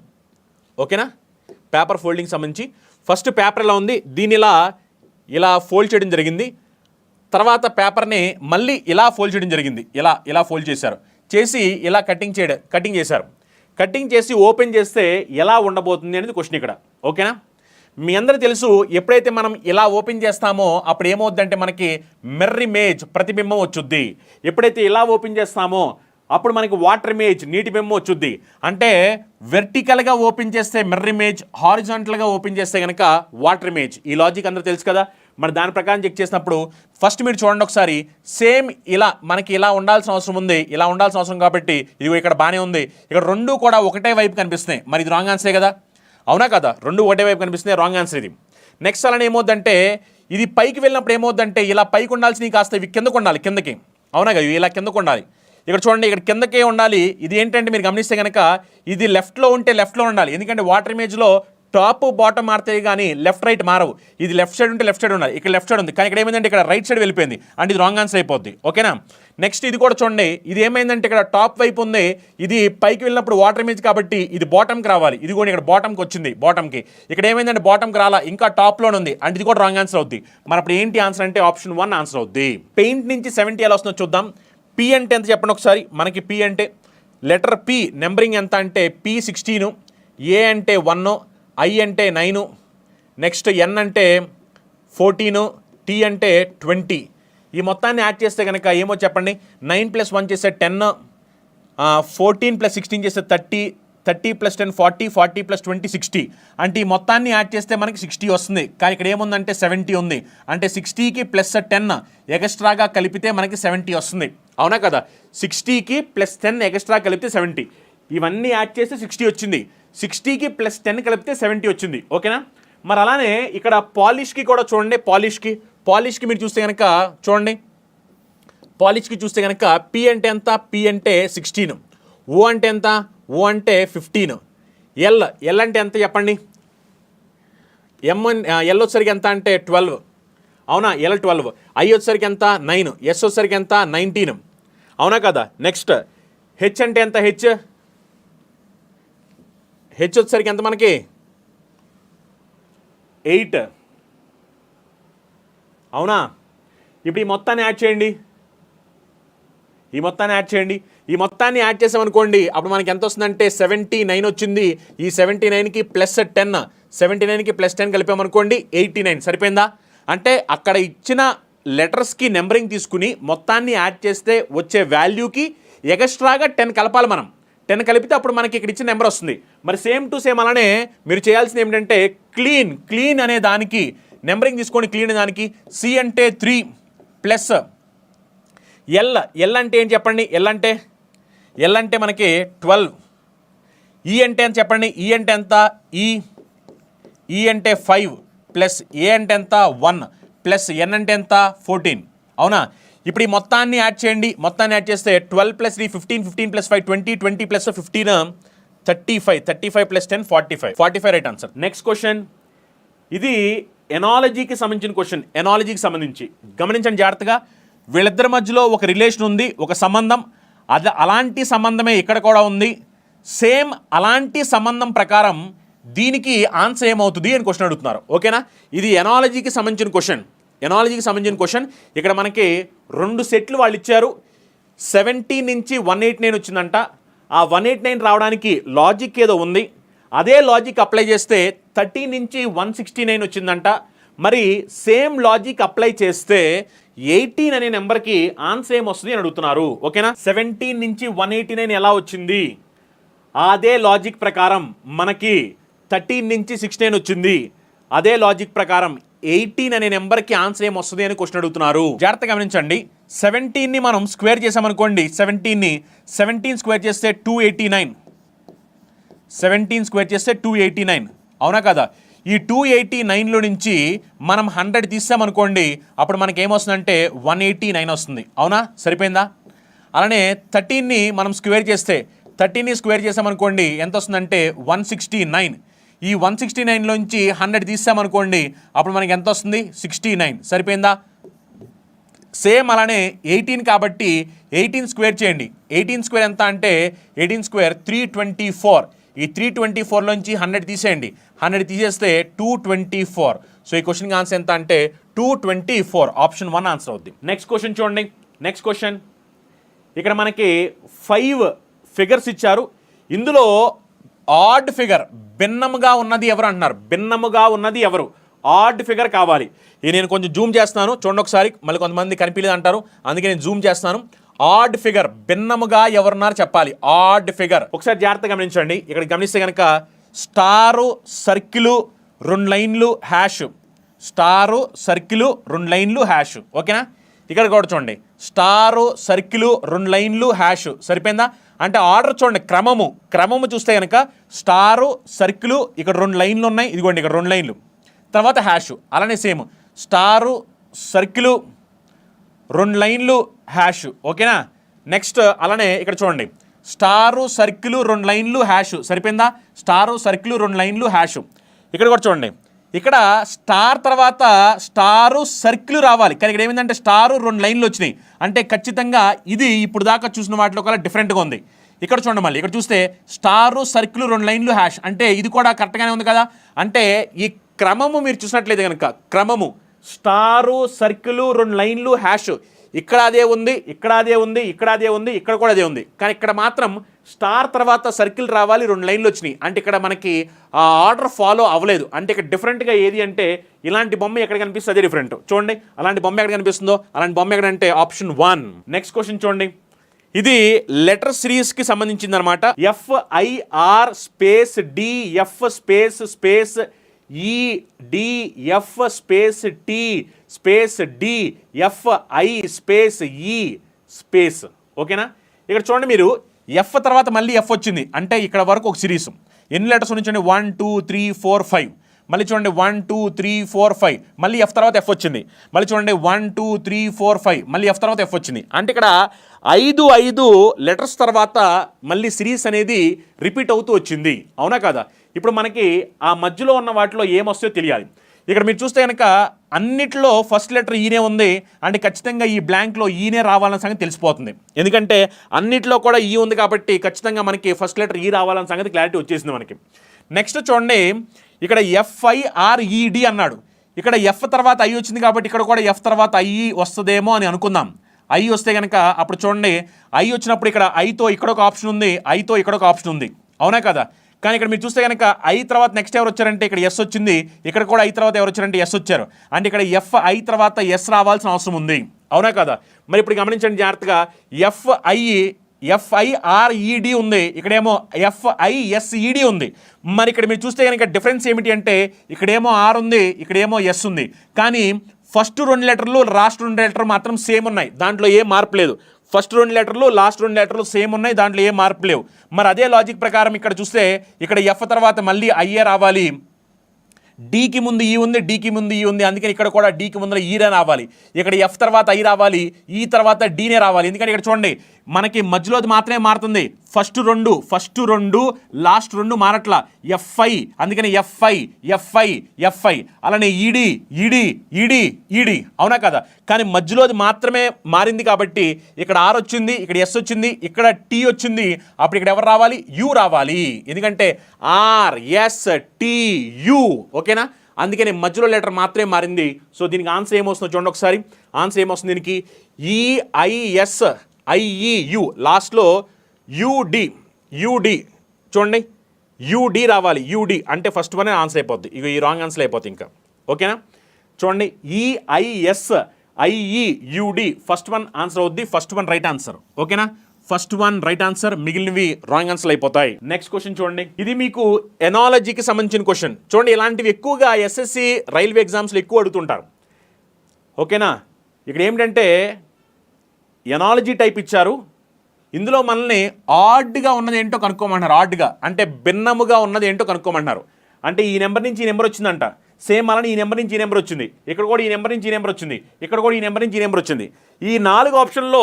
ఓకేనా? పేపర్ ఫోల్డింగ్ సంబంధించి ఫస్ట్ పేపర్ ఎలా ఉంది, దీన్ని ఇలా ఫోల్డ్ చేయడం జరిగింది. తర్వాత పేపర్ని మళ్ళీ ఇలా ఫోల్డ్ చేయడం జరిగింది. ఇలా ఫోల్డ్ చేశారు. చేసి ఇలా కటింగ్ చేశారు. కటింగ్ చేసి ఓపెన్ చేస్తే ఎలా ఉండబోతుంది అనేది క్వశ్చన్ ఇక్కడ. ఓకేనా? మీ అందరూ తెలుసు, ఎప్పుడైతే మనం ఇలా ఓపెన్ చేస్తామో అప్పుడు ఏమవుద్దంటే మనకి మిర్రర్ ఇమేజ్, ప్రతిబింబం వచ్చుద్ది. ఎప్పుడైతే ఇలా ఓపెన్ చేస్తామో అప్పుడు మనకి వాటర్ ఇమేజ్, నీటి బింబం వచ్చుద్ది. అంటే వెర్టికల్గా ఓపెన్ చేస్తే మిర్రర్ ఇమేజ్, హారిజాంటల్గా ఓపెన్ చేస్తే కనుక వాటర్ ఇమేజ్. ఈ లాజిక్ అందరూ తెలుసు కదా. మరి దాని ప్రకారం చెక్ చేసినప్పుడు ఫస్ట్ మీరు చూడండి ఒకసారి. సేమ్ మనకి ఇలా ఉండాల్సిన అవసరం ఉంది. ఇలా ఉండాల్సిన అవసరం కాబట్టి ఇది ఇక్కడ బాగానే ఉంది. ఇక్కడ రెండు కూడా ఒకటే వైపు కనిపిస్తున్నాయి. మరి ఇది రాంగ్ ఆన్సరే కదా? అవునా కదా? రెండు ఒకటే వైపు కనిపిస్తున్నాయి. రాంగ్ ఆన్సర్ ఇది. నెక్స్ట్ అలానే ఏమవుద్దంటే ఇది పైకి వెళ్ళినప్పుడు ఏమవుద్దంటే ఇలా పైకి ఉండాల్సినవి కాస్త ఇవి కిందకు ఉండాలి, కిందకి. అవునా కదా? ఇలా కిందకు ఉండాలి. ఇక్కడ చూడండి, ఇక్కడ కిందకే ఉండాలి. ఇది ఏంటంటే మీరు గమనిస్తే కనుక ఇది లెఫ్ట్లో ఉంటే లెఫ్ట్లో ఉండాలి. ఎందుకంటే వాటర్ ఇమేజ్లో టాప్ బాటమ్ మారుతాయి కానీ లెఫ్ట్ రైట్ మారవు. ఇది లెఫ్ట్ సైడ్ ఉంటే లెఫ్ట్ సైడ్ ఉండాలి. ఇక్కడ లెఫ్ట్ సైడ్ ఉంది కానీ ఇక్కడ ఏమైందంటే ఇక్కడ రైట్ సైడ్ వెళ్ళిపోయింది. అంటే ఇది రాంగ్ ఆన్సర్ అయిపోద్ది. ఓకేనా? నెక్స్ట్ ఇది కూడా చూడండి. ఇది ఏమైందంటే ఇక్కడ టాప్ వైపు ఉంది. ఇది పైకి వెళ్ళినప్పుడు వాటర్ ఇమేజ్ కాబట్టి ఇది బాటమ్కి రావాలి. ఇది కూడా ఇక్కడ బాటమ్కి వచ్చింది. బాటమ్కి ఇక్కడ ఏమైందంటే బాటమ్కి రాలా, ఇంకా టాప్లోనే ఉంది. అంటే ఇది కూడా రాంగ్ ఆన్సర్ అవుద్ది. మరి అప్పుడు ఏంటి ఆన్సర్ అంటే ఆప్షన్ 1 ఆన్సర్ అవుద్ది. పెయింట్ నుంచి 70 ఎలా వస్తుందో చూద్దాం. పి అంటే ఎంత చెప్పండి ఒకసారి. మనకి పి అంటే లెటర్ పి నెంబరింగ్ ఎంత అంటే పి 16, ఏ అంటే 1, ఐ అంటే 9, నెక్స్ట్ ఎన్ అంటే 14, టీ అంటే 20. ఈ మొత్తాన్ని యాడ్ చేస్తే కనుక ఏమో చెప్పండి. 9 + 1 చేస్తే 10, 14 + 16 చేస్తే 30, 30 + 10 40, 40 + 20 60. అంటే ఈ మొత్తాన్ని యాడ్ చేస్తే మనకి 60 వస్తుంది. కానీ ఇక్కడ ఏముందంటే 70 ఉంది. అంటే 60కి +10 ఎక్స్ట్రాగా కలిపితే మనకి 70 వస్తుంది. అవునా కదా? 60కి +10 ఎక్స్ట్రా కలిపితే 70. ఇవన్నీ యాడ్ చేస్తే 60 వచ్చింది. 60కి +10 కలిపితే 70 వచ్చింది. ఓకేనా? మరి అలానే ఇక్కడ పాలిష్కి కూడా చూడండి. పాలిష్కి మీరు చూస్తే కనుక చూడండి. పాలిష్కి చూస్తే కనుక పి అంటే ఎంత? పి అంటే 16. ఓ అంటే ఎంత? ఓ అంటే 15. ఎల్ అంటే ఎంత చెప్పండి. ఎల్ వచ్చేసరికి ఎంత అంటే 12. అవునా? ఎల్ 12. ఐ వచ్చేసరికి ఎంత? 9. ఎస్ వచ్చేసరికి ఎంత? 19. అవునా కదా? నెక్స్ట్ హెచ్ అంటే ఎంత? హెచ్ వచ్చేసరికి ఎంత మనకి? 8. అవునా? ఇప్పుడు ఈ మొత్తాన్ని యాడ్ చేయండి. ఈ మొత్తాన్ని యాడ్ చేసామనుకోండి అప్పుడు మనకి ఎంత వస్తుందంటే 79 వచ్చింది. ఈ 79కి +10, 79కి +10 కలిపామనుకోండి 89. సరిపోయిందా? అంటే అక్కడ ఇచ్చిన లెటర్స్కి నెంబరింగ్ తీసుకుని మొత్తాన్ని యాడ్ చేస్తే వచ్చే వాల్యూకి ఎక్స్ట్రాగా 10 కలపాలి మనం. 10 కలిపితే అప్పుడు మనకి ఇక్కడ ఇచ్చిన నెంబర్ వస్తుంది. మరి సేమ్ టు సేమ్ అలానే మీరు చేయాల్సింది ఏమిటంటే క్లీన్ అనే దానికి నెంబరింగ్ తీసుకోండి. క్లీన్ అనే దానికి సి అంటే 3 ప్లస్ ఎల్ అంటే ఏం చెప్పండి. ఎల్ అంటే మనకి 12. ఈ అంటే ఎంత చెప్పండి. ఈ అంటే ఎంత? ఈ అంటే 5 ప్లస్ ఏ అంటే ఎంత? 1 ప్లస్ ఎన్ అంటే ఎంత? 14. అవునా? ఇప్పుడు ఈ మొత్తాన్ని యాడ్ చేయండి. మొత్తాన్ని యాడ్ చేస్తే 12 + 3 15, 15 + 5 20, 20 + 15 35, 35 + 10 45 రైట్ ఆన్సర్. Next question. ఇది ఎనాలజీకి సంబంధించిన క్వశ్చన్. ఎనాలజీకి సంబంధించి గమనించండి జాగ్రత్తగా. వీళ్ళిద్దరి మధ్యలో ఒక రిలేషన్ ఉంది, ఒక సంబంధం. అలాంటి సంబంధమే ఇక్కడ కూడా ఉంది. సేమ్ అలాంటి సంబంధం ప్రకారం దీనికి ఆన్సర్ ఏమవుతుంది అని క్వశ్చన్ అడుగుతున్నారు. ఓకేనా? ఇది ఎనాలజీకి సంబంధించిన క్వశ్చన్. ఇక్కడ మనకి 2 సెట్లు వాళ్ళు ఇచ్చారు. 70 నుంచి 189 వచ్చిందంట. ఆ 189 రావడానికి లాజిక్ ఏదో ఉంది. అదే లాజిక్ అప్లై చేస్తే 30 నుంచి 169 వచ్చిందంట. మరి సేమ్ లాజిక్ అప్లై చేస్తే 18 అనే నెంబర్కి ఆన్సర్ ఏమొస్తుంది అని అడుగుతున్నారు. ఓకేనా? 17 నుంచి 189 ఎలా వచ్చింది? అదే లాజిక్ ప్రకారం మనకి 13 నుంచి 69 వచ్చింది. అదే లాజిక్ ప్రకారం 18 అనే నెంబర్కి ఆన్సర్ ఏమొస్తుంది అని క్వశ్చన్ అడుగుతున్నారు. జాగ్రత్తగా గమనించండి. 17ని మనం స్క్వేర్ చేసామనుకోండి, 17 స్క్వేర్ చేస్తే 289, 17 స్క్వేర్ చేస్తే 289, అవునా కదా? ఈ 289లో నుంచి మనం 100 తీసామనుకోండి, అప్పుడు మనకి ఏమొస్తుందంటే 189 వస్తుంది, అవునా? సరిపోయిందా? అలానే 13ని మనం స్క్వేర్ చేస్తే, 13ని స్క్వేర్ చేసామనుకోండి ఎంత వస్తుందంటే 169. ఈ 169లోంచి 100 తీసామనుకోండి, అప్పుడు మనకి ఎంత వస్తుంది? 69. సరిపోయిందా? సేమ్ అలానే 18 కాబట్టి 18 స్క్వేర్ చేయండి. 18 స్క్వేర్ ఎంత అంటే 18 స్క్వేర్ 324. ఈ 324లోంచి 100 తీసేయండి. 100 తీసేస్తే 224. సో ఈ క్వశ్చన్కి ఆన్సర్ ఎంత అంటే 224. ఆప్షన్ 1 ఆన్సర్ అవుద్ది. నెక్స్ట్ క్వశ్చన్ చూడండి. నెక్స్ట్ క్వశ్చన్, ఇక్కడ మనకి 5 ఫిగర్స్ ఇచ్చారు. ఇందులో ఆడ్ ఫిగర్, భిన్నముగా ఉన్నది ఎవరు అంటున్నారు. భిన్నముగా ఉన్నది ఎవరు? ఆడ్ ఫిగర్ కావాలి. ఇది నేను కొంచెం జూమ్ చేస్తున్నాను, చూడండి ఒకసారి. మళ్ళీ కొంతమంది కనిపించలేదు అంటారు, అందుకే నేను జూమ్ చేస్తున్నాను. ఆడ్ ఫిగర్, భిన్నముగా ఎవరున్నారు చెప్పాలి. ఆడ్ ఫిగర్ ఒకసారి జాగ్రత్తగా గమనించండి. ఇక్కడ గమనిస్తే కనుక స్టారు, సర్కిలు, 2 లైన్లు, హ్యాష్. స్టారు, సర్కిలు, 2 లైన్లు, హ్యాష్. ఓకేనా? ఇక్కడ కూడా చూడండి, స్టారు, సర్కిలు, 2 లైన్లు, హ్యాష్. సరిపోయిందా? అంటే ఆర్డర్ చూడండి, క్రమము చూస్తే కనుక స్టారు, సర్కిలు, ఇక్కడ 2 లైన్లు ఉన్నాయి, ఇదిగోండి ఇక్కడ 2 లైన్లు, తర్వాత హ్యాష్. అలానే సేమ్ స్టారు, సర్కిలు, 2 లైన్లు, హ్యాష్. ఓకేనా? నెక్స్ట్ అలానే ఇక్కడ చూడండి, స్టారు, సర్కిలు, 2 లైన్లు, హ్యాష్. సరిపోయిందా? స్టారు, సర్కిలు, 2 లైన్లు, హ్యాష్. ఇక్కడ కూడా చూడండి, ఇక్కడ స్టార్ తర్వాత స్టారు, సర్కిల్ రావాలి, కానీ ఇక్కడ ఏమైందంటే స్టారు, 2 లైన్లు వచ్చినాయి. అంటే ఖచ్చితంగా ఇది ఇప్పుడు దాకా చూసిన వాటిలో కల్లా డిఫరెంట్గా ఉంది. ఇక్కడ చూడండి, మళ్ళీ ఇక్కడ చూస్తే స్టారు, సర్కిల్, 2 లైన్లు, హ్యాష్. అంటే ఇది కూడా కరెక్ట్గానే ఉంది కదా. అంటే ఈ క్రమము మీరు చూసినట్లయితే కనుక, క్రమము స్టారు, సర్కిల్, 2 లైన్లు, హ్యాష్, ఇక్కడ అదే ఉంది, ఇక్కడ అదే ఉంది, ఇక్కడ అదే ఉంది, ఇక్కడ కూడా అదే ఉంది. కానీ ఇక్కడ మాత్రం స్టార్ తర్వాత సర్కిల్ రావాలి, 2 లైన్లు వచ్చినాయి. అంటే ఇక్కడ మనకి ఆ ఆర్డర్ ఫాలో అవ్వలేదు. అంటే ఇక్కడ డిఫరెంట్గా ఏది అంటే ఇలాంటి బొమ్మ ఎక్కడ కనిపిస్తుంది, అదే డిఫరెంట్. చూడండి, అలాంటి బొమ్మ ఎక్కడ కనిపిస్తుందో, అలాంటి బొమ్మ ఎక్కడంటే ఆప్షన్ 1. నెక్స్ట్ క్వశ్చన్ చూడండి, ఇది లెటర్ సిరీస్కి సంబంధించింది అనమాట. FIR space DF space EDF space T space DFI space E space. ఓకేనా? ఇక్కడ చూడండి, మీరు F తర్వాత మళ్ళీ F వచ్చింది అంటే ఇక్కడ వరకు ఒక సిరీస్. ఎన్ని లెటర్స్ ఉంచండి? 1 2 3 4 5. మళ్ళీ చూడండి 1 2 3 4 5. మళ్ళీ F తర్వాత F వచ్చింది. మళ్ళీ చూడండి 1 2 3 4 5. మళ్ళీ F తర్వాత F వచ్చింది. అంటే ఇక్కడ 5 లెటర్స్ తర్వాత మళ్ళీ సిరీస్ అనేది రిపీట్ అవుతూ వచ్చింది, అవునా కదా? ఇప్పుడు మనకి ఆ మధ్యలో ఉన్న వాటిలో ఏమొస్తాయో తెలియాలి. ఇక్కడ మీరు చూస్తే కనుక అన్నిట్లో ఫస్ట్ లెటర్ ఈనే ఉంది. అంటే ఖచ్చితంగా ఈ బ్లాంక్లో ఈనే రావాలన్న సంగతి తెలిసిపోతుంది. ఎందుకంటే అన్నిట్లో కూడా ఈ ఉంది కాబట్టి ఖచ్చితంగా మనకి ఫస్ట్ లెటర్ ఈ రావాలన్న సంగతి క్లారిటీ వచ్చేసింది మనకి. నెక్స్ట్ చూడండి, ఇక్కడ FIRED అన్నాడు. ఇక్కడ F తర్వాత I వచ్చింది కాబట్టి ఇక్కడ కూడా F తర్వాత I వస్తుందేమో అని అనుకుందాం. I వస్తే కనుక అప్పుడు చూడండి, I వచ్చినప్పుడు ఇక్కడ Iతో ఇక్కడ ఒక ఆప్షన్ ఉంది, Iతో ఇక్కడ ఒక ఆప్షన్ ఉంది, అవునా కదా? కానీ ఇక్కడ మీరు చూస్తే కనుక I తర్వాత నెక్స్ట్ ఎవరు వచ్చారంటే ఇక్కడ S వచ్చింది. ఇక్కడ కూడా I తర్వాత ఎవరు వచ్చారంటే S వచ్చారు. అంటే ఇక్కడ FI తర్వాత S రావాల్సిన అవసరం ఉంది, అవునా కదా? మరి ఇప్పుడు గమనించండి జాగ్రత్తగా, FIRED ఉంది, ఇక్కడేమో FISED ఉంది. మరి ఇక్కడ మీరు చూస్తే కనుక డిఫరెన్స్ ఏమిటి అంటే ఇక్కడేమో R ఉంది, ఇక్కడేమో S ఉంది. కానీ ఫస్ట్ 2 లెటర్లు, లాస్ట్ 2 లెటర్లు మాత్రం సేమ్ ఉన్నాయి, దాంట్లో ఏ మార్పు లేదు. ఫస్ట్ 2 లెటర్లు, లాస్ట్ 2 లెటర్లు సేమ్ ఉన్నాయి, దాంట్లో ఏ మార్పు లేవు. మరి అదే లాజిక్ ప్రకారం ఇక్కడ చూస్తే ఇక్కడ F తర్వాత మళ్ళీ ఐఏ రావాలి, డీకి ముందు ఈ ఉంది, డీకి ముందు ఈ ఉంది, అందుకని ఇక్కడ కూడా డీకి ముందు ఈరే రావాలి. ఇక్కడ F తర్వాత I రావాలి, ఈ తర్వాత డీనే రావాలి. ఎందుకంటే ఇక్కడ చూడండి మనకి మధ్యలోది మాత్రమే మారుతుంది. First 2 last 2 మారట్లా. FI, అందుకని FI అలానే ఈడి, అవునా కదా? కానీ మధ్యలోది మాత్రమే మారింది కాబట్టి ఇక్కడ R వచ్చింది, ఇక్కడ S వచ్చింది, ఇక్కడ T వచ్చింది. అప్పుడు ఇక్కడ ఎవరు రావాలి? U రావాలి. ఎందుకంటే RSTU. ఓకేనా? అందుకని మధ్యలో లెటర్ మాత్రమే మారింది. సో దీనికి ఆన్సర్ ఏమొస్తుందో చూడండి ఒకసారి. ఆన్సర్ ఏమొస్తుంది దీనికి? EISIEU, లాస్ట్లో UD చూడండి, UD రావాలి. UD అంటే ఫస్ట్ వన్ ఆన్సర్ అయిపోద్ది. ఇక ఈ రాంగ్ ఆన్సర్ అయిపోద్ది ఇంకా. ఓకేనా? చూడండి, EISIEUD ఫస్ట్ వన్ ఆన్సర్ అవుద్ది, ఫస్ట్ వన్ రైట్ ఆన్సర్. ఓకేనా? ఫస్ట్ వన్ రైట్ ఆన్సర్, మిగిలినవి రాంగ్ ఆన్సర్ అయిపోతాయి. నెక్స్ట్ క్వశ్చన్ చూడండి, ఇది మీకు ఎనాలజీకి సంబంధించిన క్వశ్చన్. చూడండి, ఇలాంటివి ఎక్కువగా ఎస్ఎస్సి రైల్వే ఎగ్జామ్స్లో ఎక్కువ అడుగుతుంటారు. ఓకేనా, ఇక్కడ ఏమిటంటే ఎనాలజీ టైప్ ఇచ్చారు. ఇందులో మనల్ని ఆడ్గా ఉన్నది ఏంటో కనుక్కోమంటున్నారు. ఆడ్గా అంటే భిన్నముగా ఉన్నది ఏంటో కనుక్కోమంటున్నారు. అంటే ఈ నెంబర్ నుంచి ఈ నెంబర్ వచ్చిందంట, సేమ్ అలానే ఈ నెంబర్ నుంచి ఈ నెంబర్ వచ్చింది, ఇక్కడ కూడా ఈ నెంబర్ నుంచి ఈ నెంబర్ వచ్చింది, ఇక్కడ కూడా ఈ నెంబర్ నుంచి ఈ నెంబర్ వచ్చింది. ఈ 4 ఆప్షన్లో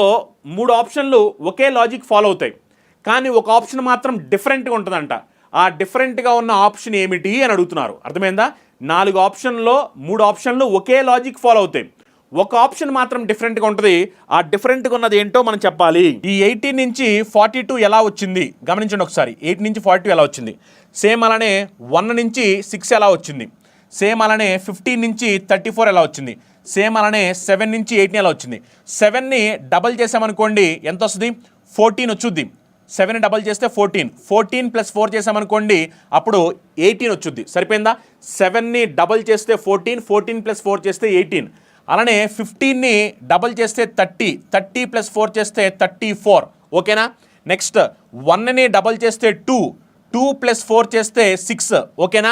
3 ఆప్షన్లు ఒకే లాజిక్ ఫాలో అవుతాయి, కానీ ఒక ఆప్షన్ మాత్రం డిఫరెంట్గా ఉంటుందంట. ఆ డిఫరెంట్గా ఉన్న ఆప్షన్ ఏమిటి అని అడుగుతున్నారు. అర్థమైందా? 4 ఆప్షన్లో 3 ఆప్షన్లు ఒకే లాజిక్ ఫాలో అవుతాయి, ఒక ఆప్షన్ మాత్రం డిఫరెంట్గా ఉంటుంది. ఆ డిఫరెంట్గా ఉన్నది ఏంటో మనం చెప్పాలి. ఈ 18 నుంచి 42 ఎలా వచ్చింది గమనించండి ఒకసారి. 8 నుంచి 42 ఎలా వచ్చింది, సేమ్ అలానే 1 నుంచి 6 ఎలా వచ్చింది, సేమ్ అలానే 15 నుంచి 34 ఎలా వచ్చింది, సేమ్ అలానే 7 నుంచి 18 ఎలా వచ్చింది. 7ని డబల్ చేసామనుకోండి ఎంత వస్తుంది, 14 వచ్చుద్ది. 7ని డబల్ చేస్తే 14 ప్లస్ 4 చేసామనుకోండి అప్పుడు 18 వచ్చుద్ది. సరిపోయిందా? 7ని డబల్ చేస్తే 14 ప్లస్ 4 చేస్తే 18. అలానే 15ని డబల్ చేస్తే 30 ప్లస్ 4 చేస్తే 34. ఓకేనా? నెక్స్ట్ 1ని డబల్ చేస్తే 2 ప్లస్ 4 చేస్తే 6. ఓకేనా?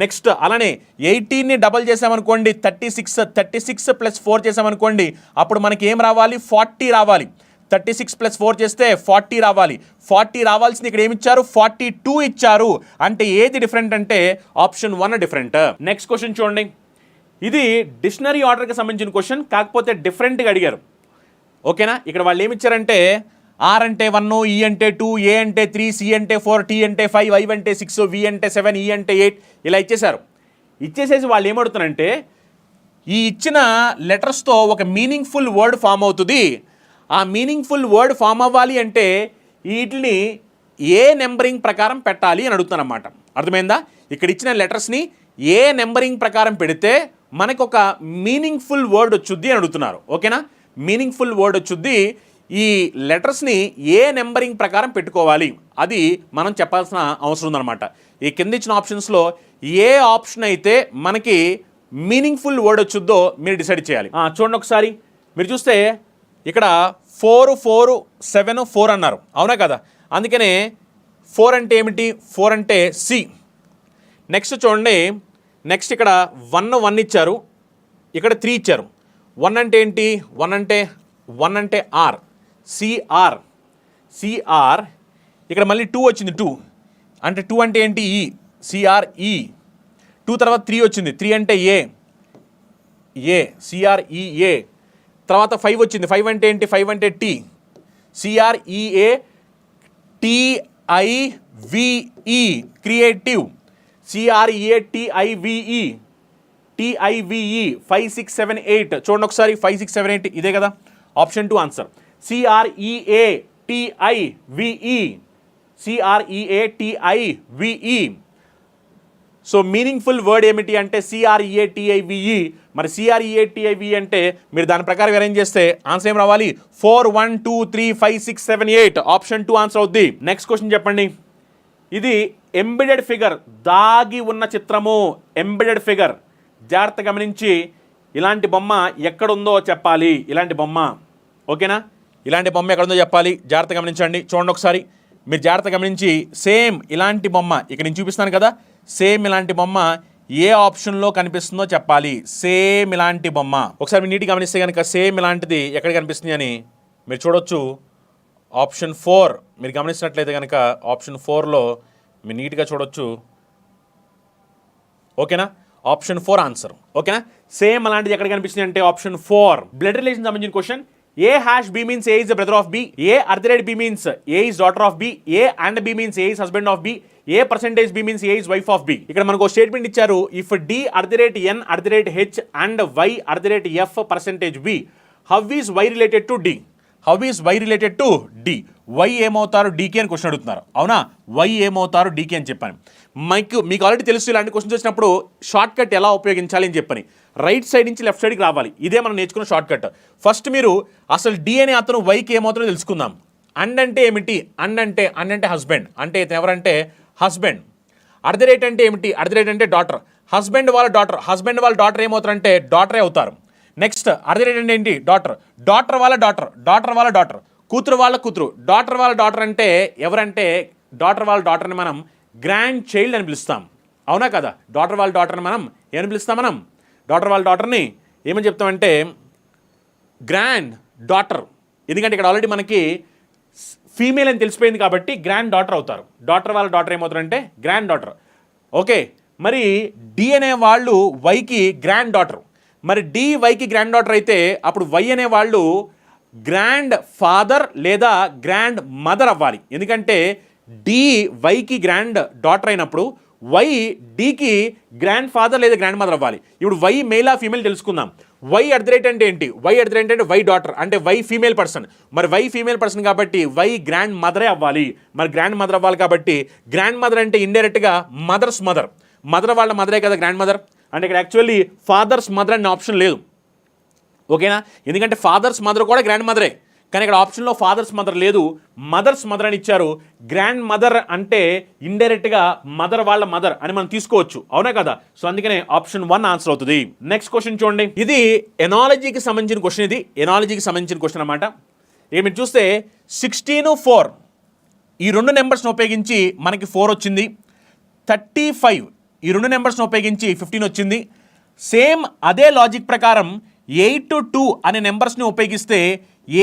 నెక్స్ట్ అలానే 18ని డబల్ చేసామనుకోండి 36 ప్లస్ 4 చేసామనుకోండి అప్పుడు మనకి ఏం రావాలి, 40 రావాలి. 36 ప్లస్ 4 చేస్తే 40 రావాలి. 40 రావాల్సింది ఇక్కడ ఏమి ఇచ్చారు, 42 ఇచ్చారు. అంటే ఏది డిఫరెంట్ అంటే ఆప్షన్ 1 డిఫరెంట్. నెక్స్ట్ క్వశ్చన్ చూడండి, ఇది డిక్షనరీ ఆర్డర్కి సంబంధించిన క్వశ్చన్, కాకపోతే డిఫరెంట్గా అడిగారు. ఓకేనా? ఇక్కడ వాళ్ళు ఏమి ఇచ్చారంటే ఆర్ అంటే 1, ఈ అంటే 2, ఏ అంటే 3, సి అంటే 4, టీ అంటే 5, ఐ అంటే 6, వి అంటే 7, ఈ అంటే 8 ఇలా ఇచ్చేశారు. ఇచ్చేసేసి వాళ్ళు ఏమడుతున్నారంటే ఈ ఇచ్చిన లెటర్స్తో ఒక మీనింగ్ఫుల్ వర్డ్ ఫామ్ అవుతుంది. ఆ మీనింగ్ఫుల్ వర్డ్ ఫామ్ అవ్వాలి అంటే వీటిని ఏ నెంబరింగ్ ప్రకారం పెట్టాలి అని అడుగుతారన్నమాట. అర్థమైందా? ఇక్కడ ఇచ్చిన లెటర్స్ని ఏ నెంబరింగ్ ప్రకారం పెడితే మనకు ఒక మీనింగ్ఫుల్ వర్డ్ వచ్చుద్ది అని అడుగుతున్నారు. ఓకేనా? మీనింగ్ఫుల్ వర్డ్ వచ్చుద్ది. ఈ లెటర్స్ని ఏ నెంబరింగ్ ప్రకారం పెట్టుకోవాలి అది మనం చెప్పాల్సిన అవసరం ఉందన్నమాట. ఈ కింద ఇచ్చిన ఆప్షన్స్లో ఏ ఆప్షన్ అయితే మనకి మీనింగ్ఫుల్ వర్డ్ వచ్చుద్దో మీరు డిసైడ్ చేయాలి. చూడండి ఒకసారి, మీరు చూస్తే ఇక్కడ 4, 4, 7, 4 అన్నారు, అవునా కదా? అందుకనే 4 అంటే ఏమిటి, 4 అంటే సి. నెక్స్ట్ చూడండి, నెక్స్ట్ ఇక్కడ 1 ఇచ్చారు, ఇక్కడ 3 ఇచ్చారు. 1 అంటే ఏంటి, 1 అంటే ఆర్, సిఆర్. ఇక్కడ మళ్ళీ 2 వచ్చింది, 2 అంటే 2 అంటే ఏంటి, ఈ, సిఆర్ఈ. 2 తర్వాత 3 వచ్చింది, 3 అంటే ఏ, సిఆర్ఈఏ. తర్వాత 5 వచ్చింది, 5 అంటే ఏంటి, 5 అంటే టీ, సిఆర్ఈఏ టిఐవిఈ, క్రియేటివ్, CREATIVE, 5, 6, 7, 8. చూడండి ఒకసారి, 5, 6, 7, 8 ఇదే కదా option 2 answer. CREATIVE. So meaningful word ఏమిటి అంటే CREATIVE. మరి CREATIVE అంటే మీరు దాని ప్రకారం అరేంజ్ చేస్తే ఆన్సర్ ఏం రావాలి, 4, 1, 2, 3, 5, 6, 7, 8. ఆప్షన్ 2 ఆన్సర్ అవుద్ది. నెక్స్ట్ క్వశ్చన్ చెప్పండి, ఇది ఎంబెడెడ్ ఫిగర్, దాగి ఉన్న చిత్రము, ఎంబెడెడ్ ఫిగర్. జాగ్రత్త గమనించి ఇలాంటి బొమ్మ ఎక్కడుందో చెప్పాలి. ఇలాంటి బొమ్మ, ఓకేనా? ఇలాంటి బొమ్మ ఎక్కడుందో చెప్పాలి. జాగ్రత్త గమనించండి. చూడండి ఒకసారి, మీరు జాగ్రత్త గమనించి సేమ్ ఇలాంటి బొమ్మ ఇక్కడ నేను చూపిస్తాను కదా, సేమ్ ఇలాంటి బొమ్మ ఏ ఆప్షన్లో కనిపిస్తుందో చెప్పాలి. సేమ్ ఇలాంటి బొమ్మ ఒకసారి మీరు నీట్గా గమనిస్తే కనుక సేమ్ ఇలాంటిది ఎక్కడ కనిపిస్తుంది అని మీరు చూడొచ్చు. ఆప్షన్ 4 మీరు గమనించినట్లయితే కనుక ఆప్షన్ 4లో మీరు నీట్గా చూడొచ్చు. ఓకేనా? Option 4 answer. ఓకేనా? సేమ్ అలాంటిది ఎక్కడ కనిపిస్తుంది అంటే ఆప్షన్ 4. బ్లడ్ రిలేషన్ సంబంధించిన question. A hash B means A is the brother of B. A @ B means A is daughter of B. A and B means A is husband of B. A percentage B means A is wife of B. ఇక్కడ మనకు statement ఇచ్చారు. If D @ N @ H and Y @ F percentage B, how is Y related to D? How is Y related to D? Y ఏమవుతారు డీకి అని question అడుగుతున్నారు, అవునా? Y ఏమవుతారు డీకి అని చెప్పాను. మీకు ఆల్రెడీ తెలుసు ఇలాంటి క్వశ్చన్స్ వచ్చినప్పుడు షార్ట్ కట్ ఎలా ఉపయోగించాలి అని చెప్పని. రైట్ సైడ్ నుంచి లెఫ్ట్ సైడ్కి రావాలి. ఇదే మనం నేర్చుకున్న షార్ట్ కట్. ఫస్ట్ మీరు అసలు డి అనే అతను వైకి ఏమవుతుందో తెలుసుకుందాం. అండ్ అంటే ఏమిటి, అండ్ అంటే హస్బెండ్, అంటే ఇతను ఎవరంటే హస్బెండ్. @ అంటే ఏమిటి, @ అంటే డాటర్. హస్బెండ్ వాళ్ళ డాటర్ ఏమవుతారంటే డాటరే అవుతారు. నెక్స్ట్ @ అంటే ఏంటి, డాటర్ వాళ్ళ డాటర్ కూతురు వాళ్ళ కూతురు, డాటర్ వాళ్ళ డాటర్ అంటే ఎవరంటే డాటర్ వాళ్ళ డాటర్ని మనం గ్రాండ్ చైల్డ్ అని పిలుస్తాం. అవునా కదా? డాటర్ వాళ్ళ డాటర్ని మనం ఏమని పిలుస్తాం? మనం డాటర్ వాళ్ళ డాటర్ని ఏమని చెప్తామంటే గ్రాండ్ డాటర్. ఎందుకంటే ఇక్కడ ఆల్రెడీ మనకి ఫీమేల్ అని తెలిసిపోయింది కాబట్టి గ్రాండ్ డాటర్ అవుతారు. డాటర్ వాళ్ళ డాటర్ ఏమవుతారంటే గ్రాండ్ డాటర్. ఓకే, మరి డి అనే వాళ్ళు వైకి గ్రాండ్ డాటర్. మరి డి వైకి గ్రాండ్ డాటర్ అయితే అప్పుడు వై అనే వాళ్ళు గ్రాండ్ ఫాదర్ లేదా గ్రాండ్ మదర్ అవ్వాలి. ఎందుకంటే డి వైకి గ్రాండ్ డాటర్ అయినప్పుడు వై డికి గ్రాండ్ ఫాదర్ లేదా గ్రాండ్ మదర్ అవ్వాలి. ఇప్పుడు వై మేలా ఫీమేల్ తెలుసుకుందాం. వై అట్ ద రేట్ అంటే ఏంటి? వై అట్ ద రేట్ అంటే వై డాటర్, అంటే వై ఫీమేల్ పర్సన్. మరి వై ఫీమేల్ పర్సన్ కాబట్టి వై గ్రాండ్ మదరే అవ్వాలి. మరి గ్రాండ్ మదర్ అవ్వాలి కాబట్టి గ్రాండ్ మదర్ అంటే ఇండైరెక్ట్గా మదర్స్ మదర్, మదర్ వాళ్ళ మదరే కదా గ్రాండ్ మదర్. అంటే ఇక్కడ యాక్చువల్లీ ఫాదర్స్ మదర్ అనే ఆప్షన్ లేదు. ఓకేనా? ఎందుకంటే ఫాదర్స్ మదర్ కూడా గ్రాండ్ మదరే, కానీ ఇక్కడ ఆప్షన్లో ఫాదర్స్ మదర్ లేదు, మదర్స్ మదర్ అని ఇచ్చారు. గ్రాండ్ మదర్ అంటే ఇండైరెక్ట్గా మదర్ వాళ్ళ మదర్ అని మనం తీసుకోవచ్చు. అవునా కదా? సో అందుకనే ఆప్షన్ 1 ఆన్సర్ అవుతుంది. నెక్స్ట్ క్వశ్చన్ చూడండి. ఇది ఎనాలజీకి సంబంధించిన క్వశ్చన్. ఇది ఎనాలజీకి సంబంధించిన క్వశ్చన్ అనమాట. ఇక మీరు చూస్తే 16, 4 ఈ రెండు నెంబర్స్ని ఉపయోగించి మనకి 4 వచ్చింది. 35 ఈ రెండు నెంబర్స్ని ఉపయోగించి 15 వచ్చింది. సేమ్ అదే లాజిక్ ప్రకారం 8, 2 అనే నెంబర్స్ని ఉపయోగిస్తే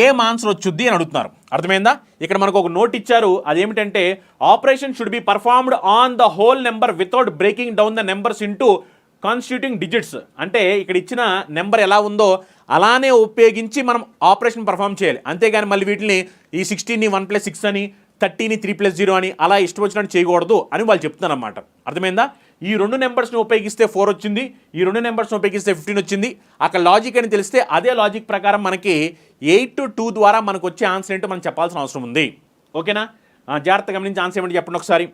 ఏం ఆన్సర్ వచ్చుద్ది అని అడుగుతున్నారు. అర్థమైందా? ఇక్కడ మనకు ఒక నోట్ ఇచ్చారు. అదేమిటంటే operation should be performed on the whole number without breaking down the numbers into constituting digits. అంటే ఇక్కడ ఇచ్చిన నెంబర్ ఎలా ఉందో అలానే ఉపయోగించి మనం ఆపరేషన్ పర్ఫామ్ చేయాలి. అంతేగాని మళ్ళీ వీటిని ఈ 16ని 1+6 అని, 30ని 3+0 అని అలా ఇష్టం వచ్చినట్టు చేయకూడదు అని వాళ్ళు చెప్తున్నారు అన్నమాట. అర్థమైందా? ఈ రెండు నెంబర్స్ని ఉపయోగిస్తే 4 వచ్చింది, ఈ రెండు నెంబర్స్ని ఉపయోగిస్తే 15 వచ్చింది. అక్కడ లాజిక్ అని తెలిస్తే అదే లాజిక్ ప్రకారం మనకి 8, 2 ద్వారా మనకు వచ్చే ఆన్సర్ ఏంటో మనం చెప్పాల్సిన అవసరం ఉంది. ఓకేనా? జాగ్రత్తగా గమనించి ఆన్సర్ ఏమంటే చెప్పండి ఒకసారి.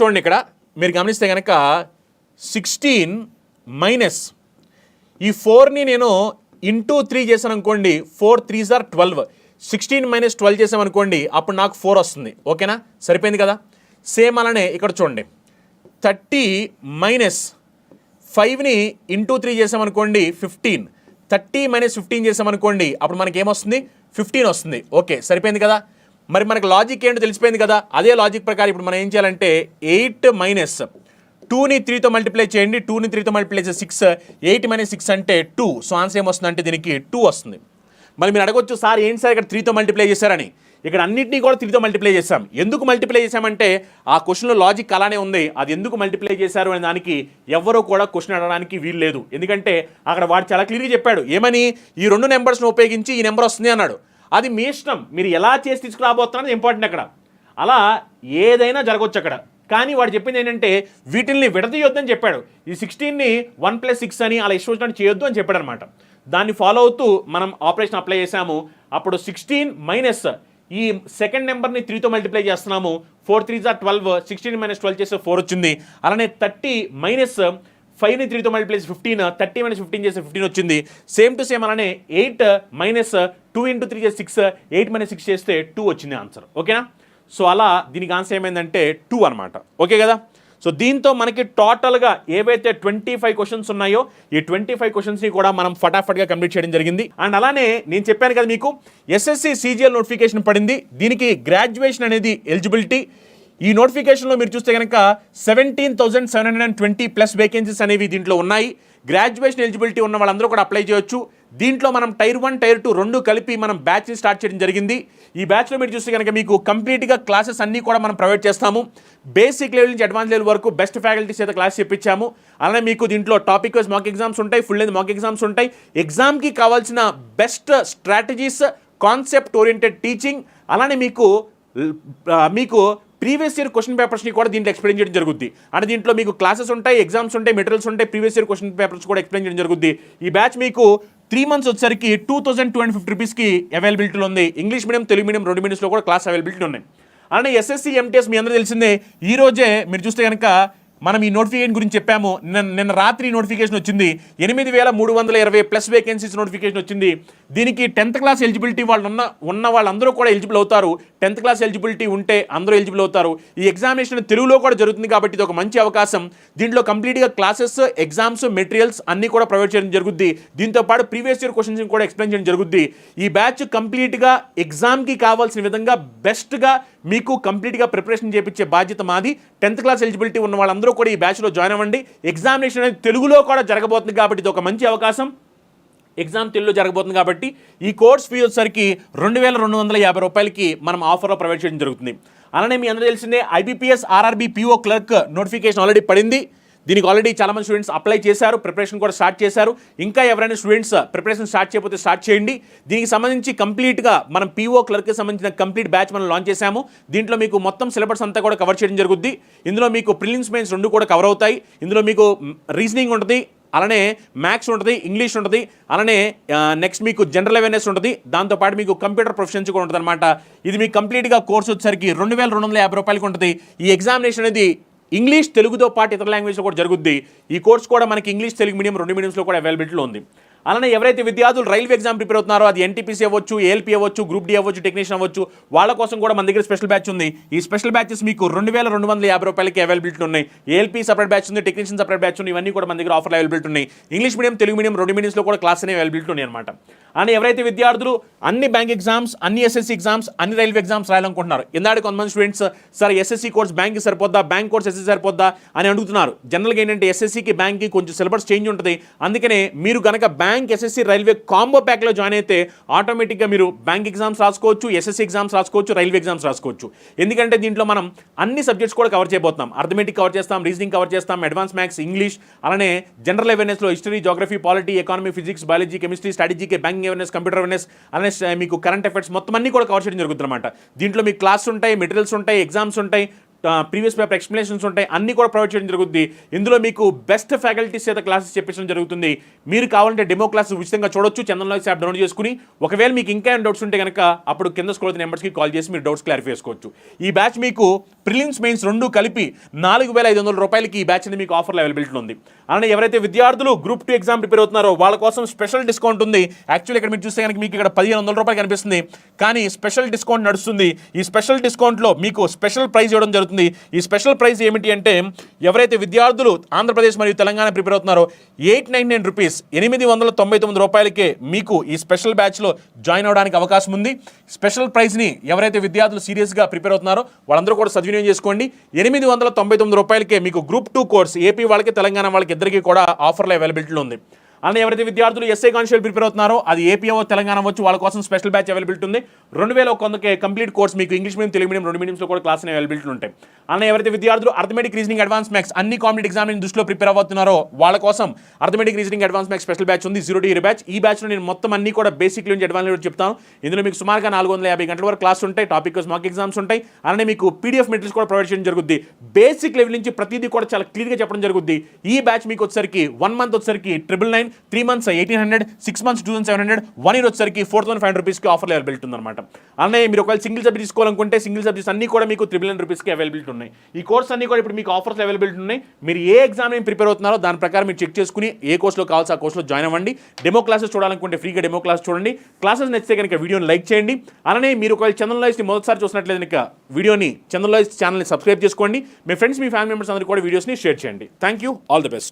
చూడండి, ఇక్కడ మీరు గమనిస్తే కనుక 16 మైనస్ ఈ 4ని నేను ఇంటూ 3 చేశాను అనుకోండి, 4 3s are 12. 16 - 12 చేసామనుకోండి, అప్పుడు నాకు 4 వస్తుంది. ఓకేనా? సరిపోయింది కదా? సేమ్ అలానే ఇక్కడ చూడండి, 30 - 5ని ఇంటూ 3 చేసామనుకోండి 15. 30 - 15 చేసామనుకోండి అప్పుడు మనకి ఏమొస్తుంది? 15 వస్తుంది. ఓకే, సరిపోయింది కదా? మరి మనకు లాజిక్ ఏంటో తెలిసిపోయింది కదా? అదే లాజిక్ ప్రకారం ఇప్పుడు మనం ఏం చేయాలంటే 8 - 2ని 3తో మల్టిప్లై చేయండి. 2ని 3తో మల్టిప్లై చేస్తే 6. 8 - 6 అంటే 2. సో ఆన్సర్ ఏమొస్తుంది అంటే దీనికి 2 వస్తుంది. మరి మీరు అడగొచ్చు, సార్ ఏంటి సార్ ఇక్కడ 3తో మల్టిప్లై చేశారని. ఇక్కడ అన్నింటినీ కూడా 3తో మల్టిప్లై చేశాం. ఎందుకు మల్టిప్లై చేశామంటే ఆ క్వశ్చన్లో లాజిక్ అలానే ఉంది. అది ఎందుకు మల్టిప్లై చేశారు అనే దానికి ఎవరో కూడా క్వశ్చన్ అడగడానికి వీలు లేదు. ఎందుకంటే అక్కడ వాడు చాలా క్లియర్గా చెప్పాడు. ఏమని? ఈ రెండు నెంబర్స్ని ఉపయోగించి ఈ నెంబర్ వస్తుంది అన్నాడు. అది మీ ఇష్టం, మీరు ఎలా చేసి తీసుకురాబోతున్నది ఇంపార్టెంట్. అక్కడ అలా ఏదైనా జరగవచ్చు అక్కడ. కానీ వాడు చెప్పింది ఏంటంటే వీటిల్ని విడదీయొద్దని చెప్పాడు. ఈ 16ని 1+6 అని అలా ఇష్టం వచ్చినట్టు చేయొద్దు అని చెప్పాడు అనమాట. దాన్ని ఫాలో అవుతూ మనం ఆపరేషన్ అప్లై చేసాము. అప్పుడు 16 మైనస్ ఈ సెకండ్ నెంబర్ని 3తో మల్టిప్లై చేస్తున్నాము. 4 3s are 12. 16 - 12 చేస్తే 4 వచ్చింది. అలానే 30 - 5ని 3తో మల్టిప్లై చేసి 15. 30 - 15 చేస్తే 15 వచ్చింది. సేమ్ టు సేమ్ అలానే 8 - 2 × 3 చేస్తే 6. 8 - 6 చేస్తే 2 వచ్చింది ఆన్సర్. ఓకేనా? సో అలా దీనికి ఆన్సర్ ఏమైందంటే 2 అనమాట. ఓకే కదా? సో దీంతో మనకి టోటల్గా ఏవైతే 25 క్వశ్చన్స్ ఉన్నాయో ఈ 25 క్వశ్చన్స్ని కూడా మనం ఫటాఫట్గా కంప్లీట్ చేయడం జరిగింది. అండ్ అలానే నేను చెప్పాను కదా మీకు ఎస్ఎస్సి CGL నోటిఫికేషన్ పడింది. దీనికి గ్రాడ్యుయేషన్ అనేది ఎలిజిబిలిటీ. ఈ నోటిఫికేషన్లో మీరు చూస్తే కనుక 17,720+ వేకెన్సీస్ అనేవి దీంట్లో ఉన్నాయి. గ్రాడ్యుయేషన్ ఎలిజిబిలిటీ ఉన్న వాళ్ళందరూ కూడా అప్లై చేయొచ్చు. దీంట్లో మనం టైర్ 1 టైర్ 2 రెండు కలిపి మనం బ్యాచ్ని స్టార్ట్ చేయడం జరిగింది. ఈ బ్యాచ్లో మీరు చూస్తే కనుక మీకు కంప్లీట్గా క్లాసెస్ అన్నీ కూడా మనం ప్రొవైడ్ చేస్తాము. బేసిక్ లెవెల్ నుంచి అడ్వాన్స్ లెవెల్ వరకు బెస్ట్ ఫ్యాకల్టీస్ అయితే క్లాస్ చెప్పించాము. అలానే మీకు దీంట్లో టాపిక్ వైజ్ మాక్ ఎగ్జామ్స్ ఉంటాయి, ఫుల్ లెంత్ మాక్ ఎగ్జామ్స్ ఉంటాయి. ఎగ్జామ్కి కావాల్సిన best strategies, concept oriented teaching, అలానే మీకు ప్రీవియస్ ఇయర్ క్వశ్చన్ పేపర్స్ని కూడా దీంట్లో ఎక్స్ప్లెయిన్ చేయడం జరుగుద్ది. అంటే దీంట్లో మీకు క్లాసెస్ ఉంటాయి, ఎగ్జామ్స్ ఉంటాయి, మెటీరియల్స్ ఉంటాయి, ప్రీవియస్ ఇయర్ క్వశ్చన్ పేపర్స్ కూడా ఎక్స్ప్లెయిన్ చేయడం జరుగుద్ది. ఈ బ్యాచ్ మీకు 3 months వచ్చేసరికి 2250 రూపీస్కి అవైలబిలిటీలో ఉంది. ఇంగ్లీష్ మీడియం, తెలుగు మీడియం రెండు మీడియంస్లో కూడా క్లాస్ అవైలబిలిటీ ఉన్నాయి. అలానే SSC MTS మీ అందరూ తెలిసిందే. ఈ రోజే మీరు చూస్తే కనుక మనం ఈ నోటిఫికేషన్ గురించి చెప్పాము. నిన్న రాత్రి నోటిఫికేషన్ వచ్చింది. 8,320 ప్లస్ వేకెన్సీస్ నోటిఫికేషన్ వచ్చింది. దీనికి 10th క్లాస్ ఎలిజిబిలిటీ వాళ్ళు ఉన్న వాళ్ళందరూ కూడా ఎలిజిబుల్ అవుతారు. 10th క్లాస్ ఎలిజిబిలిటీ ఉంటే అందరూ ఎలిజిబుల్ అవుతారు. ఈ ఎగ్జామినేషన్ తెలుగులో కూడా జరుగుతుంది కాబట్టి ఇది ఒక మంచి అవకాశం. దీంట్లో కంప్లీట్గా క్లాసెస్, ఎగ్జామ్స్, మెటీరియల్స్ అన్నీ కూడా ప్రొవైడ్ చేయడం జరుగుద్ది. దీంతో పాటు ప్రీవియస్ ఇయర్ క్వశ్చన్స్ కూడా ఎక్స్ప్లెయిన్ చేయడం జరుగుద్ది. ఈ బ్యాచ్ కంప్లీట్గా ఎగ్జామ్కి కావాల్సిన విధంగా బెస్ట్గా మీకు కంప్లీట్గా ప్రిపరేషన్ చేయించే బాధ్యత మాది. 10th క్లాస్ ఎలిజిబిలిటీ ఉన్న వాళ్ళందరూ కూడా ఈ బ్యాచ్లో జాయిన్ అవ్వండి. ఎగ్జామినేషన్ అనేది తెలుగులో కూడా జరగబోతుంది కాబట్టి ఇది ఒక మంచి అవకాశం. ఎగ్జామ్ తెలుగులో జరగబోతుంది కాబట్టి ఈ కోర్స్ ఫీ వచ్చేసరికి 2,250 రూపాయలకి మనం ఆఫర్లో ప్రొవైడ్ చేయడం జరుగుతుంది. అలానే మీ అందరూ తెలిసిందే IBPS RRB PO clerk notification already పడింది. దీనికి ఆల్రెడీ చాలామంది స్టూడెంట్స్ అప్లై చేశారు, ప్రిపరేషన్ కూడా స్టార్ట్ చేశారు. ఇంకా ఎవరైనా స్టూడెంట్స్ ప్రిపరేషన్ స్టార్ట్ చేయకపోతే స్టార్ట్ చేయండి. దీనికి సంబంధించి కంప్లీట్గా మనం PO క్లర్క్కి సంబంధించిన కంప్లీట్ బ్యాచ్ మనం లాంచ్ చేశాము. దీంట్లో మీకు మొత్తం సిలబస్ అంతా కూడా కవర్ చేయడం జరుగుద్ది. ఇందులో మీకు ప్రిలిమ్స్ మెయిన్స్ రెండు కూడా కవర్ అవుతాయి. ఇందులో మీకు రీజనింగ్ ఉంటుంది, అలానే మ్యాథ్స్ ఉంటుంది, ఇంగ్లీష్ ఉంటుంది, అలానే నెక్స్ట్ మీకు జనరల్ అవేర్నెస్ ఉంటుంది. దాంతోపాటు మీకు కంప్యూటర్ ప్రొఫెషన్స్ కూడా ఉంటుంది అనమాట. ఇది మీకు కంప్లీట్గా కోర్స్ వచ్చేసరికి 2,250 రూపాయలకి ఉంటుంది. ఈ ఎగ్జామినేషన్ అనేది ఇంగ్లీష్, తెలుగుతో పాటు ఇతర లాంగ్వేజ్లో కూడా జరుగుద్ది. ఈ కోర్స్ కూడా మనకి ఇంగ్లీష్, తెలుగు మీడియం రెండు మీడియంస్లో కూడా అవైలబిలిటీలో ఉంది. అలానే ఎవరైతే విద్యార్థులు రైల్వే ఎగ్జామ్ ప్రిపేర్ అవుతున్నారో, అది NTPC అవ్వచ్చు, ALP అవ్వచ్చు, గ్రూప్ D అవ్వచ్చు, టెక్నీషియన్ అవ్వచ్చు, వాళ్ళ కోసం కూడా మన దగ్గర స్పెషల్ బ్యాచ్ ఉంది. ఈ స్పెషల్ బ్యాచెస్ మీకు 2,250 రూపాయలకి అవైలబిలిటీ ఉన్నాయి. ALP సపరేట్ బ్యాచ్ ఉంది, టెక్నీషియన్ సపరేట్ బ్యాచ్ ఉంది. ఇవన్నీ కూడా మన దగ్గర ఆఫర్లు అవైలబిలిటీ ఉన్నాయి. ఇంగ్లీష్ మీడియం, తెలుగు మీడియం రెండు మీడియంస్లో కూడా క్లాస్ అనేవి అవైలబిలిటీ ఉన్నాయి అనమాట. అని ఎవరైతే విద్యార్థులు అన్ని బ్యాంక్ ఎగ్జామ్స్, అన్ని SSC ఎగ్జామ్స్, అన్ని రైల్వే ఎగ్జామ్స్ రాయాలనుకుంటున్నారు, ఇందాక కొంతమంది స్టూడెంట్స్ సార్ SSC కోర్స్ బ్యాంక్కి సరిపోద్దా, బ్యాంక్ కోర్స్ SSC సరిపోద్దా అని అడుగుతున్నారు. జనరల్గా ఏంటంటే SSCకి బ్యాంక్కి కొంచెం సిలబస్ చేంజ్ ఉంటుంది. అందుకనే మీరు కనుక బ్యాంక్, SSC, రైల్వే కాంబో ప్యాక్లో జాయిన్ అయితే ఆటోమేటిక్గా మీరు బ్యాంక్ ఎగ్జామ్స్ రాసుకోవచ్చు, SSC ఎగ్జామ్స్ రాసుకోవచ్చు, రైల్వే ఎగ్జామ్స్ రాసుకోవచ్చు. ఎందుకంటే దీంట్లో మనం అన్ని సబ్జెక్ట్స్ కూడా కవర్ చేయబోతున్నాం. అర్థమెటిక్ కవర్ చేస్తాం, రీజనింగ్ కవర్ చేస్తాం, అడ్వాన్స్ మ్యాథ్స్, ఇంగ్లీష్, అలానే జనరల్ అవేర్నెస్లో history, geography, polity, economy, physics, biology, chemistry, స్ట్రాటజీకి, బ్యాంకింగ్ అవేర్నెస్, కంప్యూటర్ అవేర్నెస్, అలానే మీకు కరెంట్ అఫైర్స్ మొత్తం అన్ని కూడా కవర్ చేయడం జరుగుతుంది అనమాట. దీంట్లో మీకు క్లాస్ ఉంటాయి, మెటీరియల్స్ ఉంటాయి, ఎగ్జామ్స్ ఉంటాయి, ప్రీవియస్ పేపర్ ఎక్స్ప్లెనేషన్స్ ఉంటాయి, అన్ని కూడా ప్రొవైడ్ చేయడం జరుగుతుంది. ఇందులో మీకు బెస్ట్ ఫ్యాకల్టీస్ చేత క్లాసెస్ చెప్పించడం జరుగుతుంది. మీరు కావాలంటే డెమో క్లాస్ ఉచితంగా చూడొచ్చు చందన్ లాజిక్స్ యాప్ డౌన్లోడ్ చేసుకుని. ఒకవేళ మీకు ఇంకా ఏమైనా డౌట్స్ ఉంటే కనుక అప్పుడు కింద స్క్రోల్ అవుతున్న నెంబర్స్కి కాల్ చేసి మీరు డౌట్స్ క్లారిఫై చేసుకోవచ్చు. ఈ బ్యాచ్ మీకు ప్రిలిమ్స్ మెయిన్స్ రెండు కలిపి 4,500 రూపాయలకి ఈ బ్యాచ్ అనేది మీకు ఆఫర్లో అవైలబిలిటీ ఉంది. అలానే ఎవరైతే విద్యార్థులు గ్రూప్ 2 ఎగ్జామ్ ప్రిపేర్ అవుతున్నారో వాళ్ళ కోసం స్పెషల్ డిస్కౌంట్ ఉంది. యాక్చువల్లీ ఇక్కడ మీరు చూస్తే కనుక మీకు ఇక్కడ 1,500 రూపాయలు కనిపిస్తుంది, కానీ స్పెషల్ డిస్కౌంట్ నడుస్తుంది. ఈ స్పెషల్ డిస్కౌంట్లో మీకు స్పెషల్ ప్రైజ్ ఇవ్వడం జరుగుతుంది. ఈ స్పెషల్ ప్రైజ్ ఏమిటి అంటే ఎవరైతే విద్యార్థులు ఆంధ్రప్రదేశ్ మరియు తెలంగాణ ప్రిపేర్ అవుతున్నారో 899 రూపీస్, 899 రూపాయలకే మీకు ఈ స్పెషల్ బ్యాచ్లో జాయిన్ అవడానికి అవకాశం ఉంది. స్పెషల్ ప్రైజ్ని ఎవరైతే విద్యార్థులు సీరియస్గా ప్రిపేర్ అవుతున్నారో వాళ్ళందరూ కూడా సద్వినియోగం చేసుకోండి. 899 రూపాయలకే మీకు గ్రూప్ 2 కోర్స్ ఏపీ వాళ్ళకి, తెలంగాణ వాళ్ళకి ఇద్దరికి కూడా ఆఫర్లో అవైలబిలిటీలో ఉంది. అలానే ఎవరైతే విద్యార్థులు ఎస్ఐ కానిస్టేబుల్ ప్రిపేర్ అవుతున్నారో అది ఏపీ అవ్వచ్చు, తెలంగాణ అవ్వచ్చు, వాళ్ళ కోసం స్పెషల్ బ్యాచ్ అవైలబిలిటీ ఉంది. 2,100కే కంప్లీట్ కోర్స్ మీకు ఇంగ్లీష్ మీడియం, తెలుగు మీడియం రెండు మీడియంస్లో కూడా క్లాస్ అవైలబిలిటీ ఉంటాయి. అలానే ఎవరైతే విద్యార్థులు అర్థమెటిక్, రీజనింగ్, అడ్వాన్స్ మ్యాథ్స్ అన్ని కాంపిటేటివ్ ఎగ్జామినేషన్ దృష్టిలో ప్రిపేర్ అవుతున్నారో వాళ్ళ కోసం arithmetic, reasoning, advance maths special batch ఉంది, 0 to year బ్యాచ్. ఈ బ్యాచ్లో నేను మొత్తం అన్ని కూడా బేసిక్ నుంచి అడ్వాన్స్ లెవెల్ చెప్తాను. ఇందులో మీకు సుమారుగా 450 గంటల వరకు క్లాస్ ఉంటాయి, టాపిక్ మాక్ ఎగ్జామ్స్ ఉంటాయి. అలానే మీకు PDF మెటీరియల్స్ కూడా ప్రొవైడ్ చేయడం జరుగుద్ది. బేసిక్ లెవెల్ నుంచి ప్రతిదీ కూడా చాలా క్లియర్గా చెప్పడం జరుగుద్ది. ఈ బ్యాచ్ మీకు వచ్చేసరికి 1 month వచ్చేసరికి 999, 3 months 1,800, 6 months 2,700, 1 year వచ్చేసరికి 4,500 రూపీస్కి ఆఫర్లో అవైలబిలిటీ ఉందన్నమాట. అలానే మీరు ఒకవేళ సింగిల్ సబ్జెక్ట్ తీసుకోవాలనుకుంటే సింగిల్ సబ్జెక్ట్స్ అన్ని కూడా మీకు 999 రూపీస్కి అవైలబిలిటీ ఉన్నాయి. ఈ కోర్స్ అన్ని కూడా ఇప్పుడు మీకు ఆఫర్స్ అవైలబిలిటీ ఉన్నాయి. మీరు ఏ ఎగ్జామ్ ప్రిపేర్ అవుతున్నారో దాని ప్రకారం మీరు చెక్ చేసుకుని ఏ కోర్సులో కావాల్సి ఆ కోర్సులో జాయిన్ అవ్వండి. డెమో క్లాసెస్ చూడాలనుకుంటే ఫ్రీగా డెమో క్లాస్ చూడండి. క్లాసెస్ నచ్చితే కనుక వీడియోని లైక్ చేయండి. అలానే మీరు ఒకవేళ చందన్ లాజిక్స్ని మొదటిసారి చూసినట్లయితే కనుక వీడియోని చందన్ లాజిక్స్ ఛానల్ని సబ్స్క్రైబ్ చేసుకోండి. మీ ఫ్రెండ్స్, మీ ఫ్యామిలీ మెంబర్స్ అందరికీ కూడా వీడియోస్ని షేర్ చేయండి. Thank you, all the best.